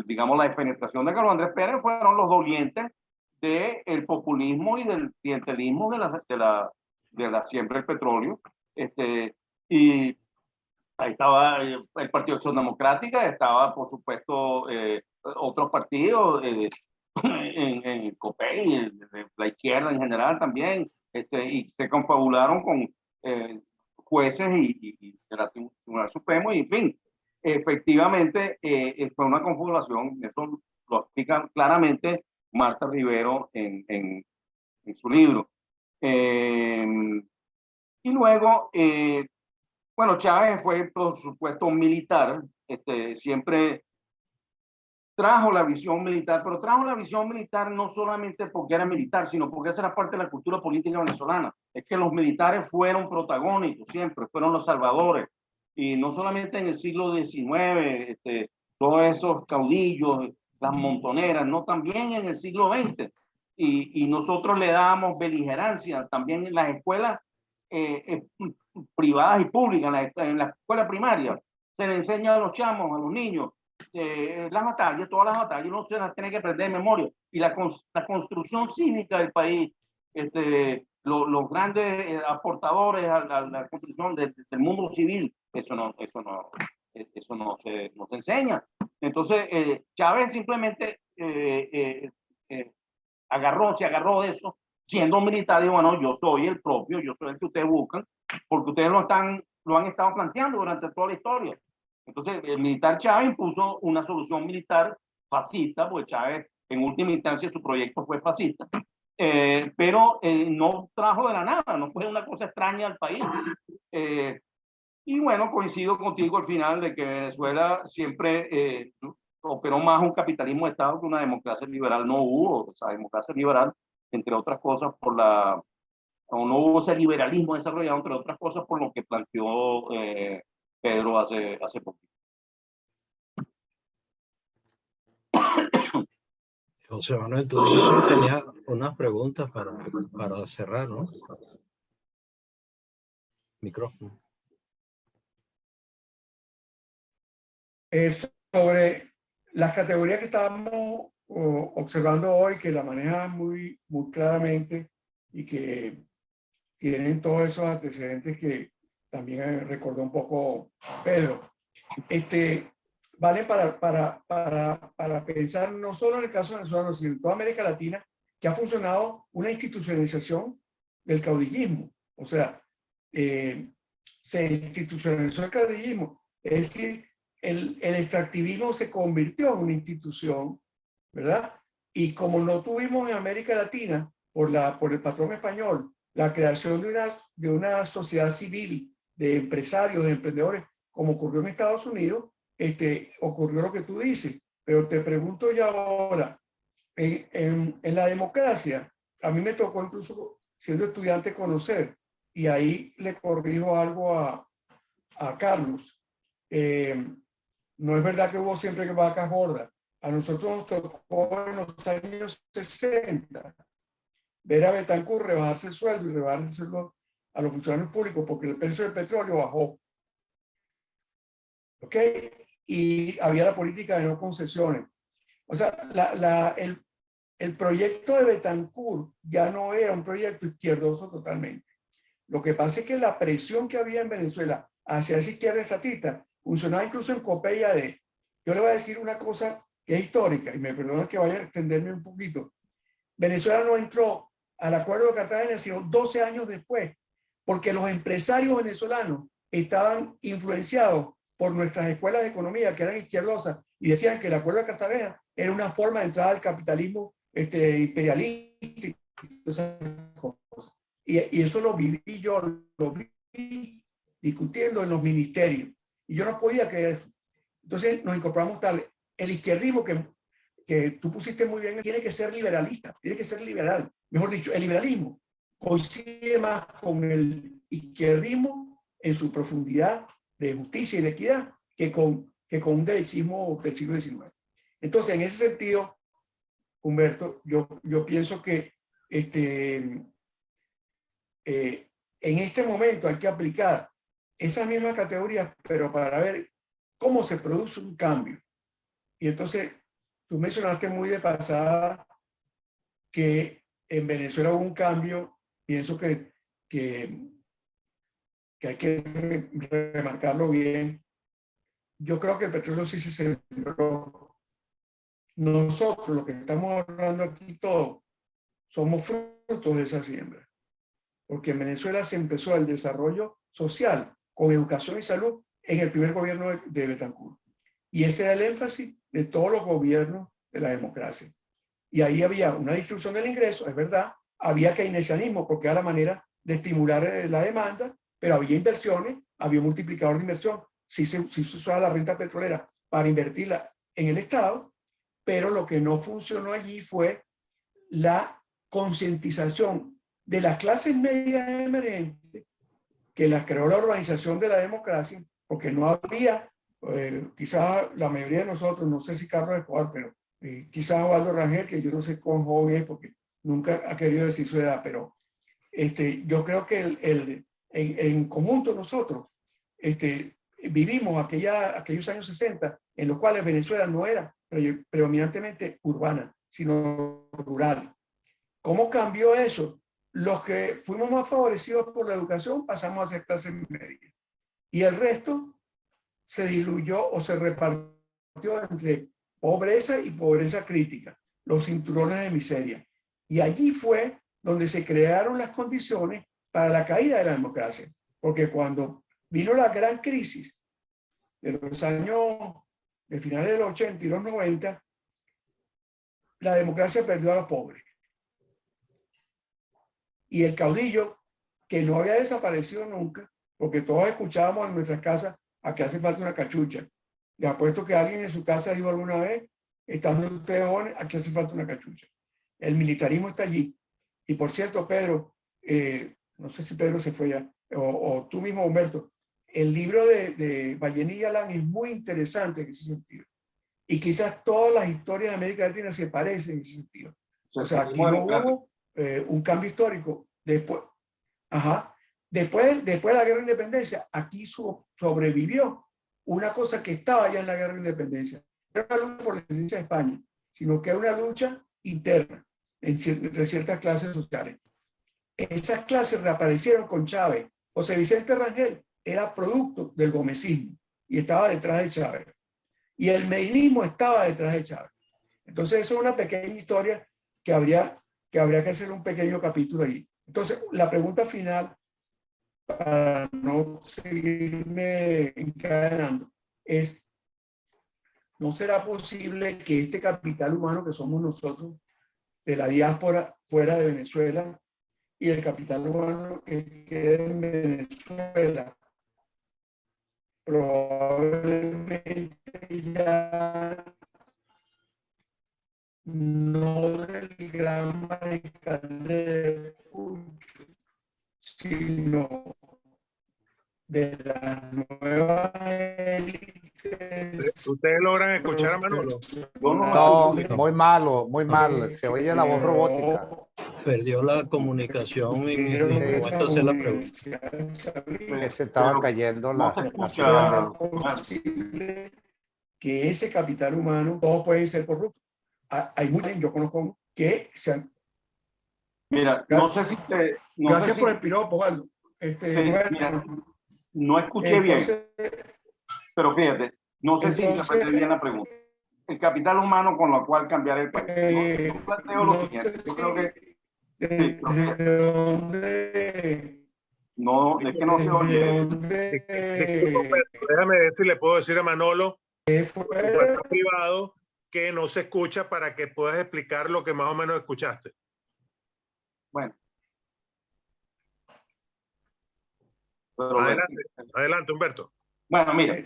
Digamos, la defenestración de Carlos Andrés Pérez fueron los dolientes del populismo y del clientelismo de la siembra del petróleo. Y ahí estaba el Partido Acción Democrática, estaba, por supuesto, otros partidos, en el COPEI, la izquierda en general también, y se confabularon con jueces y del Tribunal Supremo, y en fin, efectivamente fue una confabulación. Eso lo explica claramente Marta Rivero en su libro. Y luego, bueno, Chávez fue, por supuesto, un militar, siempre trajo la visión militar, pero trajo la visión militar no solamente porque era militar, sino porque esa era parte de la cultura política venezolana. Es que los militares fueron protagónicos siempre, fueron los salvadores. Y no solamente en el siglo XIX, todos esos caudillos, las montoneras, no, también en el siglo XX. Y nosotros le dábamos beligerancia también en las escuelas privadas y públicas, en la escuela primaria. Se le enseña a los chamos, a los niños, las batallas, todas las batallas, uno se las tiene que aprender de memoria. Y la construcción cívica del país, los grandes aportadores a la construcción del mundo civil, eso no se enseña. Entonces, Chávez simplemente se agarró de eso, siendo militar, y bueno, yo soy el propio, yo soy el que ustedes buscan, porque ustedes lo han estado planteando durante toda la historia. Entonces, el militar Chávez impuso una solución militar fascista, porque Chávez, en última instancia, su proyecto fue fascista, pero no trajo de la nada, no fue una cosa extraña al país. Y bueno, coincido contigo al final de que Venezuela siempre operó más un capitalismo de Estado que una democracia liberal. No hubo, o sea, democracia liberal, entre otras cosas, o no hubo ese liberalismo desarrollado, entre otras cosas, por lo que planteó Pedro hace poco. José Manuel, tú dijiste que tenías unas preguntas para cerrar, ¿no? Micrófono. Sobre las categorías que estábamos observando hoy, que la manejan muy claramente y que tienen todos esos antecedentes que también recordó un poco Pedro. Vale para pensar no solo en el caso venezolano, sino en toda América Latina, que ha funcionado una institucionalización del caudillismo. O sea, se institucionalizó el caudillismo. Es decir, el extractivismo se convirtió en una institución, ¿verdad? Y como no tuvimos en América Latina, por el patrón español, la creación de una sociedad civil, de empresarios, de emprendedores, como ocurrió en Estados Unidos, ocurrió lo que tú dices. Pero te pregunto ya ahora, en la democracia, a mí me tocó incluso siendo estudiante conocer, y ahí le corrijo algo a Carlos. No es verdad que hubo siempre vacas gordas. A nosotros nos tocó en los años 60 ver a Betancur rebajarse el sueldo y rebajarse el sueldo a los funcionarios públicos porque el precio del petróleo bajó. ¿Ok? Y había la política de no concesiones. O sea, el proyecto de Betancur ya no era un proyecto izquierdoso totalmente. Lo que pasa es que la presión que había en Venezuela hacia esa izquierda estatista funcionaba incluso en COPEI y AD. Yo le voy a decir una cosa que es histórica, y me perdonan que vaya a extenderme un poquito. Venezuela no entró al Acuerdo de Cartagena sino 12 años después, porque los empresarios venezolanos estaban influenciados por nuestras escuelas de economía que eran izquierdosas y decían que el Acuerdo de Cartagena era una forma de entrada al capitalismo imperialista y esas cosas. Y eso lo viví yo, lo vi discutiendo en los ministerios. Y yo no podía creer eso. Entonces nos incorporamos tal. El izquierdismo que tú pusiste muy bien tiene que ser liberalista, tiene que ser liberal. Mejor dicho, el liberalismo coincide más con el izquierdismo en su profundidad de justicia y de equidad que con un derechismo del siglo XIX. Entonces, en ese sentido, Humberto, yo pienso que en este momento hay que aplicar esas mismas categorías, pero para ver cómo se produce un cambio. Y entonces, tú mencionaste muy de pasada que en Venezuela hubo un cambio, pienso que hay que remarcarlo bien. Yo creo que el petróleo sí se sembró. Nosotros, lo que estamos hablando aquí todos, somos frutos de esa siembra. Porque en Venezuela se empezó el desarrollo social con educación y salud en el primer gobierno de Betancur. Y ese era el énfasis de todos los gobiernos de la democracia. Y ahí había una distribución del ingreso, es verdad, había keynesianismo porque era la manera de estimular la demanda, pero había inversiones, había un multiplicador de inversión, sí se usaba la renta petrolera para invertirla en el Estado, pero lo que no funcionó allí fue la concientización de las clases medias emergentes que las creó la organización de la democracia, porque no había, quizás la mayoría de nosotros, no sé si Carlos Escobar, pero quizás Osvaldo Rangel, que yo no sé cuán joven es porque nunca ha querido decir su edad, pero yo creo que en conjunto nosotros vivimos aquellos años 60 en los cuales Venezuela no era predominantemente urbana, sino rural. ¿Cómo cambió eso? Los que fuimos más favorecidos por la educación pasamos a ser clase media. Y el resto se diluyó o se repartió entre pobreza y pobreza crítica, los cinturones de miseria. Y allí fue donde se crearon las condiciones para la caída de la democracia. Porque cuando vino la gran crisis de los años, de finales de los 80 y los 90, la democracia perdió a los pobres. Y el caudillo, que no había desaparecido nunca, porque todos escuchábamos en nuestras casas a que hace falta una cachucha. Les apuesto que alguien en su casa dijo alguna vez, estando ustedes jóvenes, aquí hace falta una cachucha. El militarismo está allí. Y por cierto, Pedro, no sé si Pedro se fue ya, o tú mismo, Humberto, el libro de Vallenilla Galán es muy interesante en ese sentido. Y quizás todas las historias de América Latina se parecen en ese sentido. O sea, aquí no hubo un cambio histórico. Después de la guerra de independencia, aquí sobrevivió una cosa que estaba ya en la guerra de independencia. No era una lucha por la independencia de España, sino que era una lucha interna entre ciertas clases sociales. Esas clases reaparecieron con Chávez. José Vicente Rangel era producto del gomecismo y estaba detrás de Chávez. Y el meinismo estaba detrás de Chávez. Entonces, eso es una pequeña historia que habría que hacer un pequeño capítulo ahí. Entonces, la pregunta final, para no seguirme encadenando, es, ¿no será posible que este capital humano que somos nosotros, de la diáspora fuera de Venezuela, y el capital humano que queda en Venezuela, probablemente ya no del gran mariscal de Pucho, sino de las nuevas élites? ¿Ustedes logran escuchar a Manolo? No, muy malo, muy mal. Se oye la voz robótica. Perdió la comunicación en momento de hacer la pregunta. Que se estaba cayendo No la se la escucha. Posible que ese capital humano, todos pueden ser corruptos. Hay muchos, yo conozco que se han... Mira, no sé si te... No Gracias sé por si, el piropo, Waldo. sí, Bueno, mira, no escuché entonces, bien, pero fíjate, no sé si interpreté bien la pregunta. El capital humano con lo cual cambiar el país. Yo planteo lo no siguiente, sé yo creo que... si Sí, pero fíjate, ¿de dónde? no, es que no se oye. Disculpa, pero déjame ver si le puedo decir a Manolo, WhatsApp privado, que no se escucha para que puedas explicar lo que más o menos escuchaste. Bueno. Pero Adelante, Humberto. bueno, mira,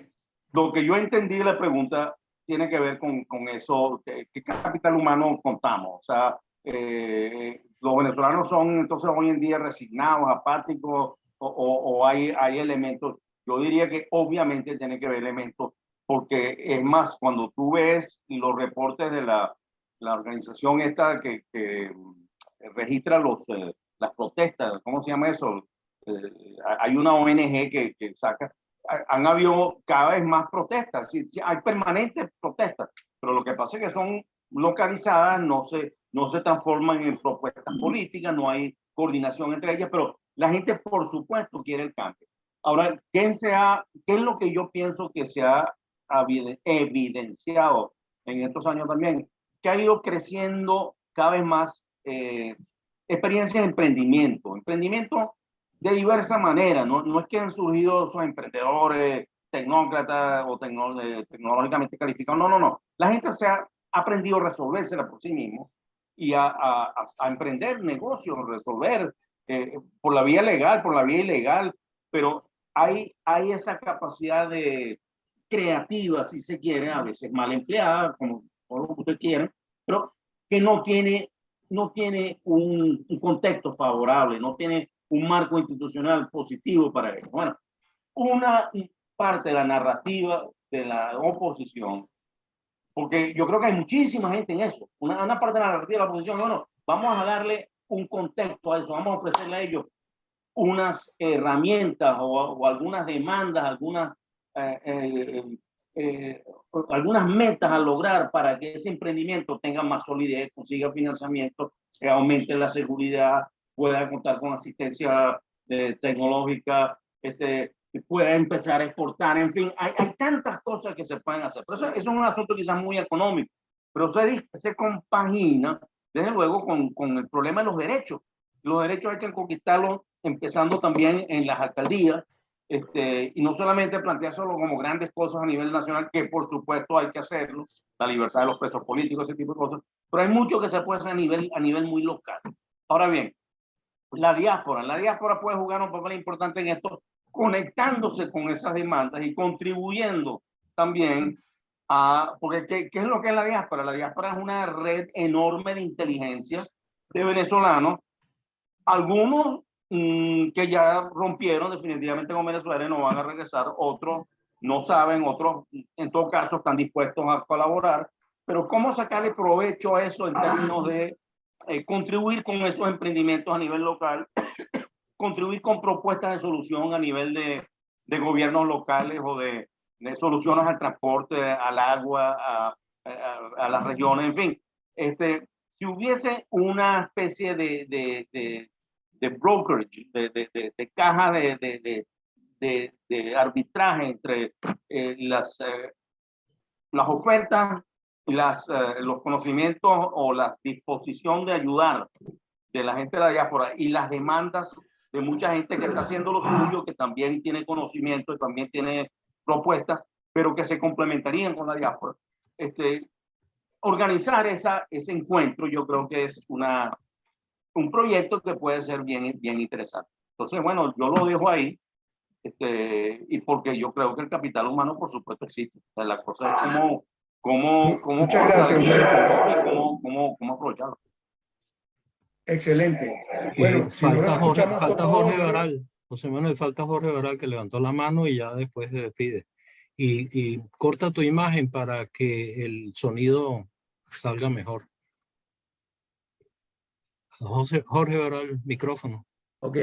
lo que yo entendí de la pregunta tiene que ver con eso, ¿qué capital humano contamos? O sea, los venezolanos son entonces hoy en día resignados, apáticos, o hay elementos. Yo diría que obviamente tiene que haber elementos, porque es más, cuando tú ves los reportes de la organización esta que registra las protestas, ¿cómo se llama eso? Hay una ONG que saca, han habido cada vez más protestas, sí, sí, hay permanentes protestas, pero lo que pasa es que son localizadas, no se transforman en propuestas políticas, no hay coordinación entre ellas, pero la gente por supuesto quiere el cambio. Ahora, ¿qué es lo que yo pienso que se ha evidenciado en estos años también? Que ha ido creciendo cada vez más experiencias de emprendimiento de diversa manera, no es que han surgido esos emprendedores tecnócratas o tecnológicamente calificados, no. La gente se ha aprendido a resolvérsela por sí mismo y a emprender negocios, resolver por la vía legal, por la vía ilegal, pero hay esa capacidad de creativa, si se quiere, a veces mal empleada, como lo que usted quiera, pero que no tiene un contexto favorable, no tiene un marco institucional positivo para ello. Bueno, una parte de la narrativa de la oposición, porque yo creo que hay muchísima gente en eso, una parte de la narrativa de la oposición, bueno, vamos a darle un contexto a eso, vamos a ofrecerle a ellos unas herramientas o algunas demandas, algunas metas a lograr para que ese emprendimiento tenga más solidez, consiga financiamiento, aumente la seguridad, pueda contar con asistencia tecnológica, pueda empezar a exportar, en fin, hay tantas cosas que se pueden hacer. Pero eso es un asunto quizás muy económico, pero se compagina, desde luego, con el problema de los derechos. Los derechos hay que conquistarlos empezando también en las alcaldías, y no solamente planteárselo como grandes cosas a nivel nacional, que por supuesto hay que hacerlo, la libertad de los presos políticos, ese tipo de cosas, pero hay mucho que se puede hacer a nivel muy local. Ahora bien, la diáspora puede jugar un papel importante en esto, conectándose con esas demandas y contribuyendo también porque ¿qué es lo que es la diáspora? La diáspora es una red enorme de inteligencia de venezolanos, algunos que ya rompieron definitivamente con Venezuela y no van a regresar, otros no saben, otros en todo caso están dispuestos a colaborar, pero ¿cómo sacarle provecho a eso en términos de contribuir con esos emprendimientos a nivel local, contribuir con propuestas de solución a nivel de gobiernos locales o de soluciones al transporte, al agua, a las regiones, en fin? Si hubiese una especie de brokerage, de caja de arbitraje entre las ofertas, los conocimientos o la disposición de ayudar de la gente de la diáspora y las demandas de mucha gente que está haciendo lo suyo, que también tiene conocimiento y también tiene propuestas, pero que se complementarían con la diáspora. Organizar ese encuentro, yo creo que es un proyecto que puede ser bien interesante. Entonces, bueno, yo lo dejo ahí, y porque yo creo que el capital humano, por supuesto, existe. O sea, la cosa es cómo muchas gracias, y cómo aprovecharlo. Excelente. Bueno, si no falta escuchamos Jorge Baral, José Manuel, falta Jorge Baral, que levantó la mano y ya después se despide. Y corta tu imagen para que el sonido salga mejor. Jorge Baral, micrófono. Ok.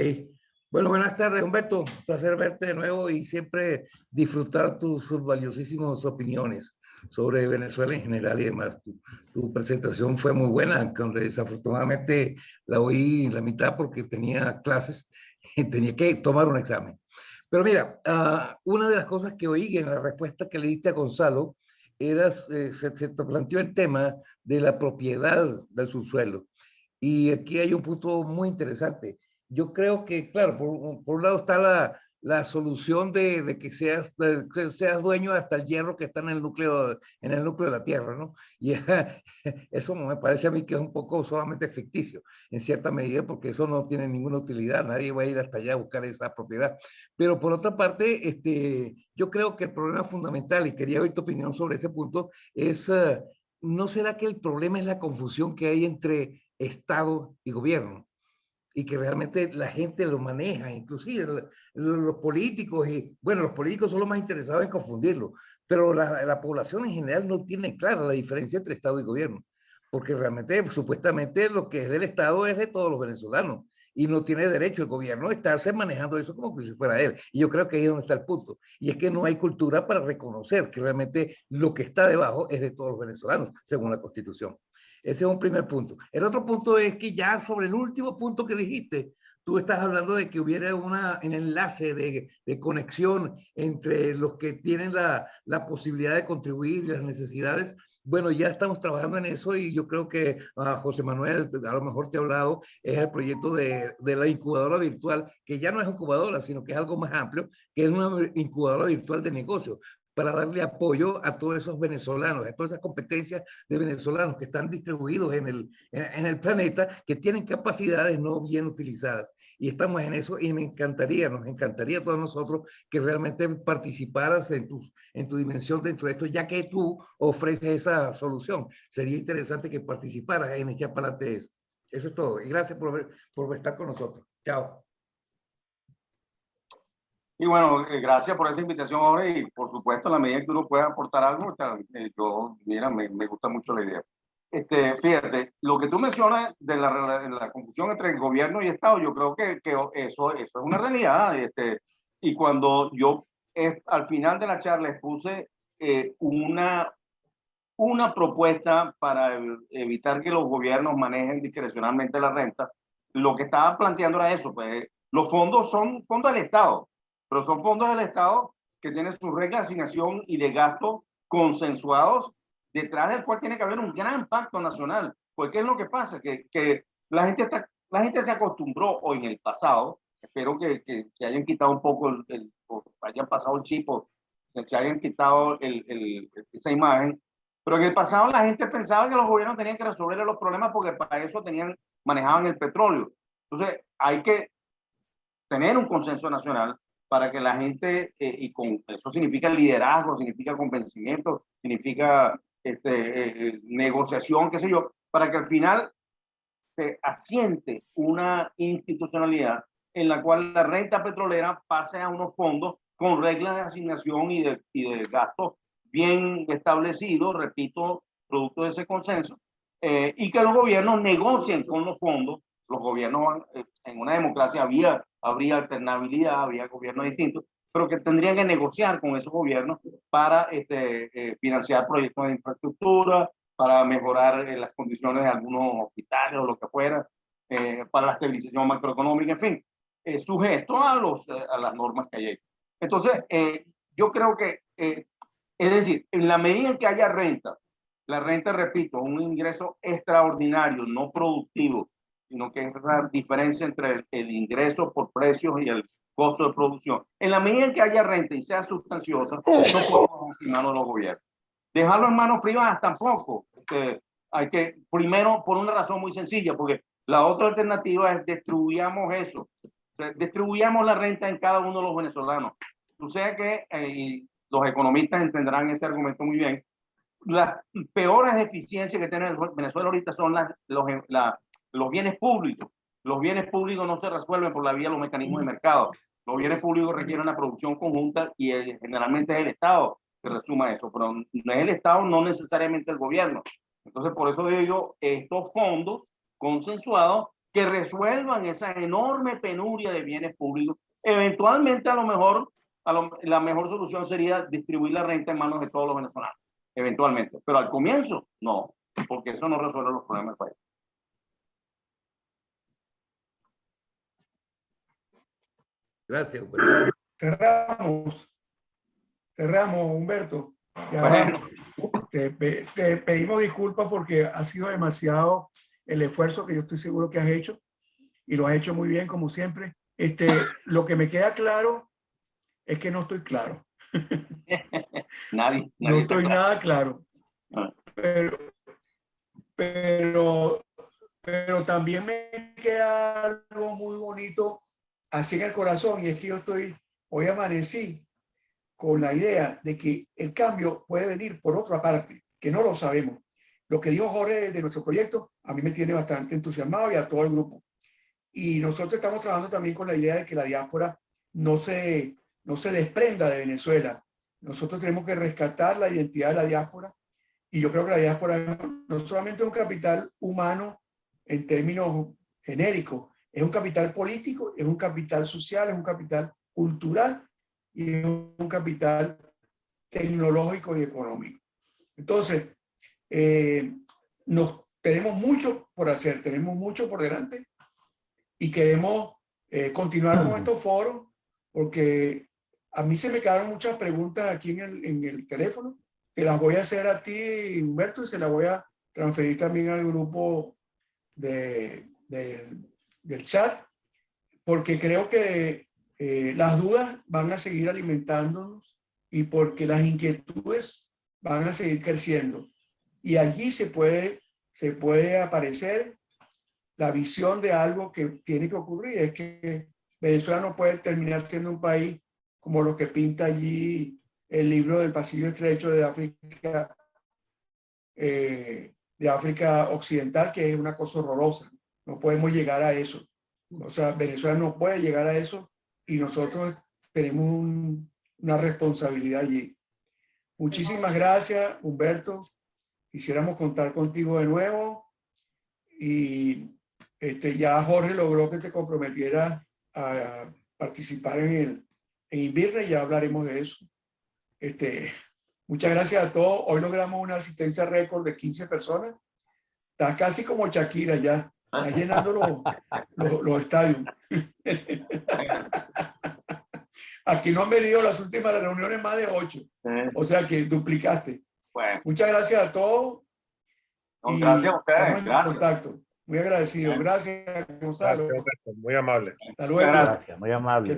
Bueno, buenas tardes, Humberto. Placer verte de nuevo y siempre disfrutar tus valiosísimas opiniones sobre Venezuela en general y demás. Tu presentación fue muy buena, donde desafortunadamente la oí en la mitad porque tenía clases y tenía que tomar un examen. Pero mira, una de las cosas que oí en la respuesta que le diste a Gonzalo era, se te planteó el tema de la propiedad del subsuelo. Y aquí hay un punto muy interesante. Yo creo que, claro, por un lado está la solución de que seas dueño hasta el hierro que está en el núcleo de la Tierra, ¿no? Y eso me parece a mí que es un poco solamente ficticio, en cierta medida, porque eso no tiene ninguna utilidad. Nadie va a ir hasta allá a buscar esa propiedad. Pero por otra parte, yo creo que el problema fundamental, y quería oír tu opinión sobre ese punto, es, ¿no será que el problema es la confusión que hay entre Estado y gobierno? Y que realmente la gente lo maneja, inclusive los políticos, y bueno, los políticos son los más interesados en confundirlo, pero la población en general no tiene clara la diferencia entre Estado y gobierno, porque realmente, supuestamente, lo que es del Estado es de todos los venezolanos, y no tiene derecho el gobierno a estarse manejando eso como que si fuera él. Y yo creo que ahí es donde está el punto. Y es que no hay cultura para reconocer que realmente lo que está debajo es de todos los venezolanos, según la Constitución. Ese es un primer punto. El otro punto es que ya sobre el último punto que dijiste, tú estás hablando de que hubiera un enlace de conexión entre los que tienen la posibilidad de contribuir y las necesidades. Bueno, ya estamos trabajando en eso y yo creo que José Manuel, a lo mejor te ha hablado, es el proyecto de la incubadora virtual, que ya no es incubadora, sino que es algo más amplio, que es una incubadora virtual de negocios, para darle apoyo a todos esos venezolanos, a todas esas competencias de venezolanos que están distribuidos en el planeta, que tienen capacidades no bien utilizadas. Y estamos en eso y nos encantaría a todos nosotros que realmente participaras en tu dimensión dentro de esto, ya que tú ofreces esa solución. Sería interesante que participaras en echar para adelante eso. Eso es todo. Y gracias por estar con nosotros. Chao. Y bueno, gracias por esa invitación, Jorge, y por supuesto, en la medida que uno pueda aportar algo, mira, me gusta mucho la idea. Fíjate, lo que tú mencionas de la confusión entre el gobierno y Estado, yo creo que eso es una realidad. Y cuando yo al final de la charla expuse una propuesta para evitar que los gobiernos manejen discrecionalmente la renta, lo que estaba planteando era eso, pues los fondos son fondos del Estado, pero son fondos del Estado que tienen sus reglas de asignación y de gasto consensuados, detrás del cual tiene que haber un gran pacto nacional. Porque es lo que pasa, que la gente se acostumbró, o en el pasado, espero que se hayan quitado un poco, o hayan pasado el chip, o se hayan quitado esa imagen, pero en el pasado la gente pensaba que los gobiernos tenían que resolver los problemas porque para eso manejaban el petróleo. Entonces hay que tener un consenso nacional para que la gente, y con eso significa liderazgo, significa convencimiento, significa negociación, qué sé yo, para que al final se asiente una institucionalidad en la cual la renta petrolera pase a unos fondos con reglas de asignación y de gasto bien establecidos, repito, producto de ese consenso, y que los gobiernos negocien con los fondos. Los gobiernos, en una democracia habría alternabilidad, habría gobiernos distintos, pero que tendrían que negociar con esos gobiernos para financiar proyectos de infraestructura, para mejorar las condiciones de algunos hospitales o lo que fuera, para la estabilización macroeconómica, en fin, sujeto a las normas que hay. Entonces, yo creo que, es decir, en la medida en que haya renta, la renta, repito, es un ingreso extraordinario, no productivo, sino que es la diferencia entre el ingreso por precios y el costo de producción. En la medida en que haya renta y sea sustanciosa, no podemos en manos de los gobiernos. Dejarlo en manos privadas tampoco. Hay que, primero, por una razón muy sencilla, porque la otra alternativa es distribuyamos eso. Distribuyamos la renta en cada uno de los venezolanos. O sea que los economistas entenderán este argumento muy bien. Las peores deficiencias que tiene Venezuela ahorita son los bienes públicos. Los bienes públicos no se resuelven por la vía de los mecanismos de mercado. Los bienes públicos requieren una producción conjunta y generalmente es el Estado que resuma eso, pero no es el Estado, no necesariamente el gobierno. Entonces, por eso digo, estos fondos consensuados que resuelvan esa enorme penuria de bienes públicos, eventualmente a lo mejor la mejor solución sería distribuir la renta en manos de todos los venezolanos, eventualmente, pero al comienzo no, porque eso no resuelve los problemas del país. Gracias. Cerramos, Humberto. Bueno. Te pedimos disculpas porque ha sido demasiado el esfuerzo que yo estoy seguro que has hecho y lo has hecho muy bien como siempre. Lo que me queda claro es que no estoy claro. Nadie no estoy nada claro. Pero también me queda algo muy bonito así en el corazón, y es que hoy amanecí con la idea de que el cambio puede venir por otra parte, que no lo sabemos. Lo que dijo Jorge de nuestro proyecto a mí me tiene bastante entusiasmado y a todo el grupo. Y nosotros estamos trabajando también con la idea de que la diáspora no se desprenda de Venezuela. Nosotros tenemos que rescatar la identidad de la diáspora, y yo creo que la diáspora no solamente es un capital humano en términos genéricos, Es un capital político, es un capital social, es un capital cultural y es un capital tecnológico y económico. Entonces, tenemos mucho por hacer, tenemos mucho por delante y queremos continuar con estos foros porque a mí se me quedaron muchas preguntas aquí en el teléfono. Te las voy a hacer a ti, Humberto, y se las voy a transferir también al grupo del chat, porque creo que las dudas van a seguir alimentándonos y porque las inquietudes van a seguir creciendo. Y allí se puede aparecer la visión de algo que tiene que ocurrir, es que Venezuela no puede terminar siendo un país como lo que pinta allí el libro del Pasillo Estrecho de África Occidental, que es una cosa horrorosa. No podemos llegar a eso. O sea, Venezuela no puede llegar a eso y nosotros tenemos una responsabilidad allí. Muchísimas gracias, Humberto. Quisiéramos contar contigo de nuevo y ya Jorge logró que te comprometieras a participar en Invirre, ya hablaremos de eso. Muchas gracias a todos. Hoy logramos una asistencia récord de 15 personas. Está casi como Shakira ya. Está llenando los estadios. Aquí no han venido las últimas reuniones más de 8. O sea que duplicaste. Bueno. Muchas gracias a todos. No, gracias a ustedes. Estamos en Gracias. contacto. Muy agradecido. Gracias, Gonzalo. Gracias, Humberto. Muy amable. Hasta luego. Gracias, muy amable.